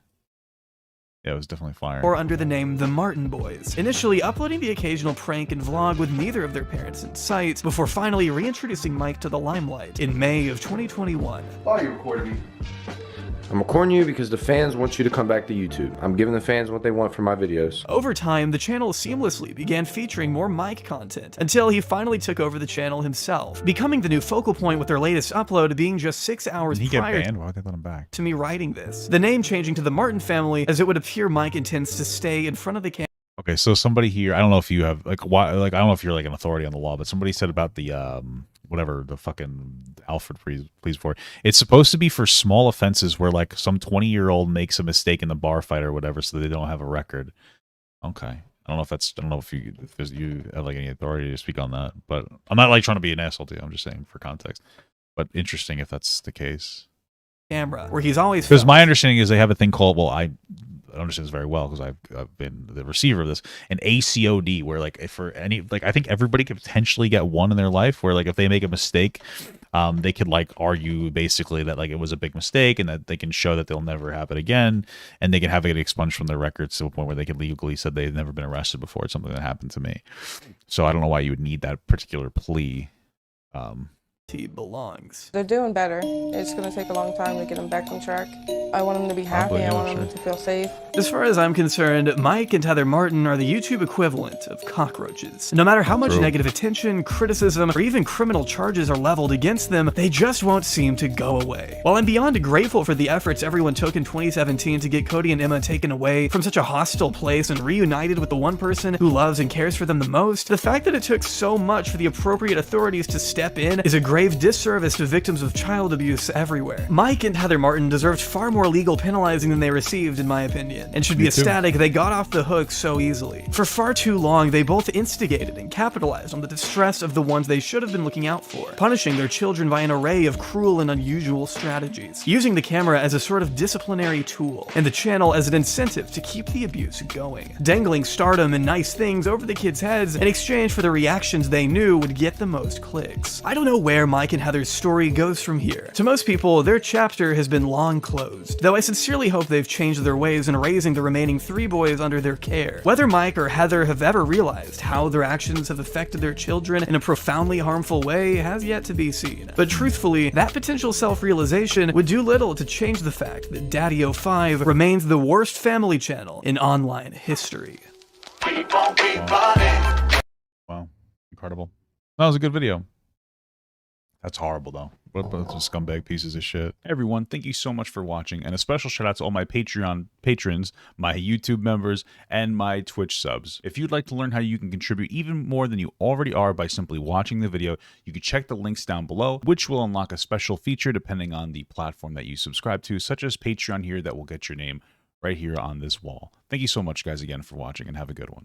Yeah, it was definitely fire.
Or under the name The Martin Boys, initially uploading the occasional prank and vlog with neither of their parents in sight, before finally reintroducing Mike to the limelight in May of 2021.
Why are you recording me?
I'm recording you because the fans want you to come back to YouTube. I'm giving the fans what they want from my videos.
Over time, the channel seamlessly began featuring more Mike content, until he finally took over the channel himself, becoming the new focal point with their latest upload being just 6 hours prior
Why would they let him back?
to me writing this. The name changing to the Martin family, as it would appear Mike intends to stay in front of the camera.
Okay, so somebody here, I don't know if you have, like, why, like, I don't know if you're, like, an authority on the law, but somebody said about the, whatever the fucking Alfred pleas for. It's supposed to be for small offenses where, like, some 20-year-old makes a mistake in the bar fight or whatever, so they don't have a record. Okay, I don't know if that's, I don't know if you have, like, any authority to speak on that, but I'm not, like, trying to be an asshole to you. I'm just saying for context. But interesting if that's the case.
camera, where he's always
Because my understanding is they have a thing called, well, I understand this very well because I've been the receiver of this, an ACOD, where like if for any, like I think everybody could potentially get one in their life, where like if they make a mistake, they could like argue basically that like it was a big mistake and that they can show that they'll never happen again, and they can have it expunged from their records to a point where they could legally say they've never been arrested before. It's something that happened to me. So I don't know why you would need that particular plea.
He belongs.
They're doing better. It's going to take a long time to get them back on track. I want them to be happy. I want them to feel safe.
As far as I'm concerned, Mike and Heather Martin are the YouTube equivalent of cockroaches. No matter how much negative attention, criticism, or even criminal charges are leveled against them, they just won't seem to go away. While I'm beyond grateful for the efforts everyone took in 2017 to get Cody and Emma taken away from such a hostile place and reunited with the one person who loves and cares for them the most, the fact that it took so much for the appropriate authorities to step in is a grave disservice to victims of child abuse everywhere. Mike and Heather Martin deserved far more legal penalizing than they received, in my opinion, and should be ecstatic they got off the hook so easily. For far too long, they both instigated and capitalized on the distress of the ones they should have been looking out for, punishing their children by an array of cruel and unusual strategies, using the camera as a sort of disciplinary tool, and the channel as an incentive to keep the abuse going, dangling stardom and nice things over the kids' heads in exchange for the reactions they knew would get the most clicks. I don't know where Mike and Heather's story goes from here. To most people, their chapter has been long closed, though I sincerely hope they've changed their ways in raising the remaining 3 boys under their care. Whether Mike or Heather have ever realized how their actions have affected their children in a profoundly harmful way has yet to be seen. But truthfully, that potential self-realization would do little to change the fact that DaddyOFive remains the worst family channel in online history.
Wow, incredible. That was a good video. That's horrible, though. What a bunch of scumbag pieces of shit. Hey, everyone, thank you so much for watching, and a special shout out to all my Patreon patrons, my YouTube members, and my Twitch subs. If you'd like to learn how you can contribute even more than you already are by simply watching the video, you can check the links down below, which will unlock a special feature depending on the platform that you subscribe to, such as Patreon here, that will get your name right here on this wall. Thank you so much, guys, again for watching, and have a good one.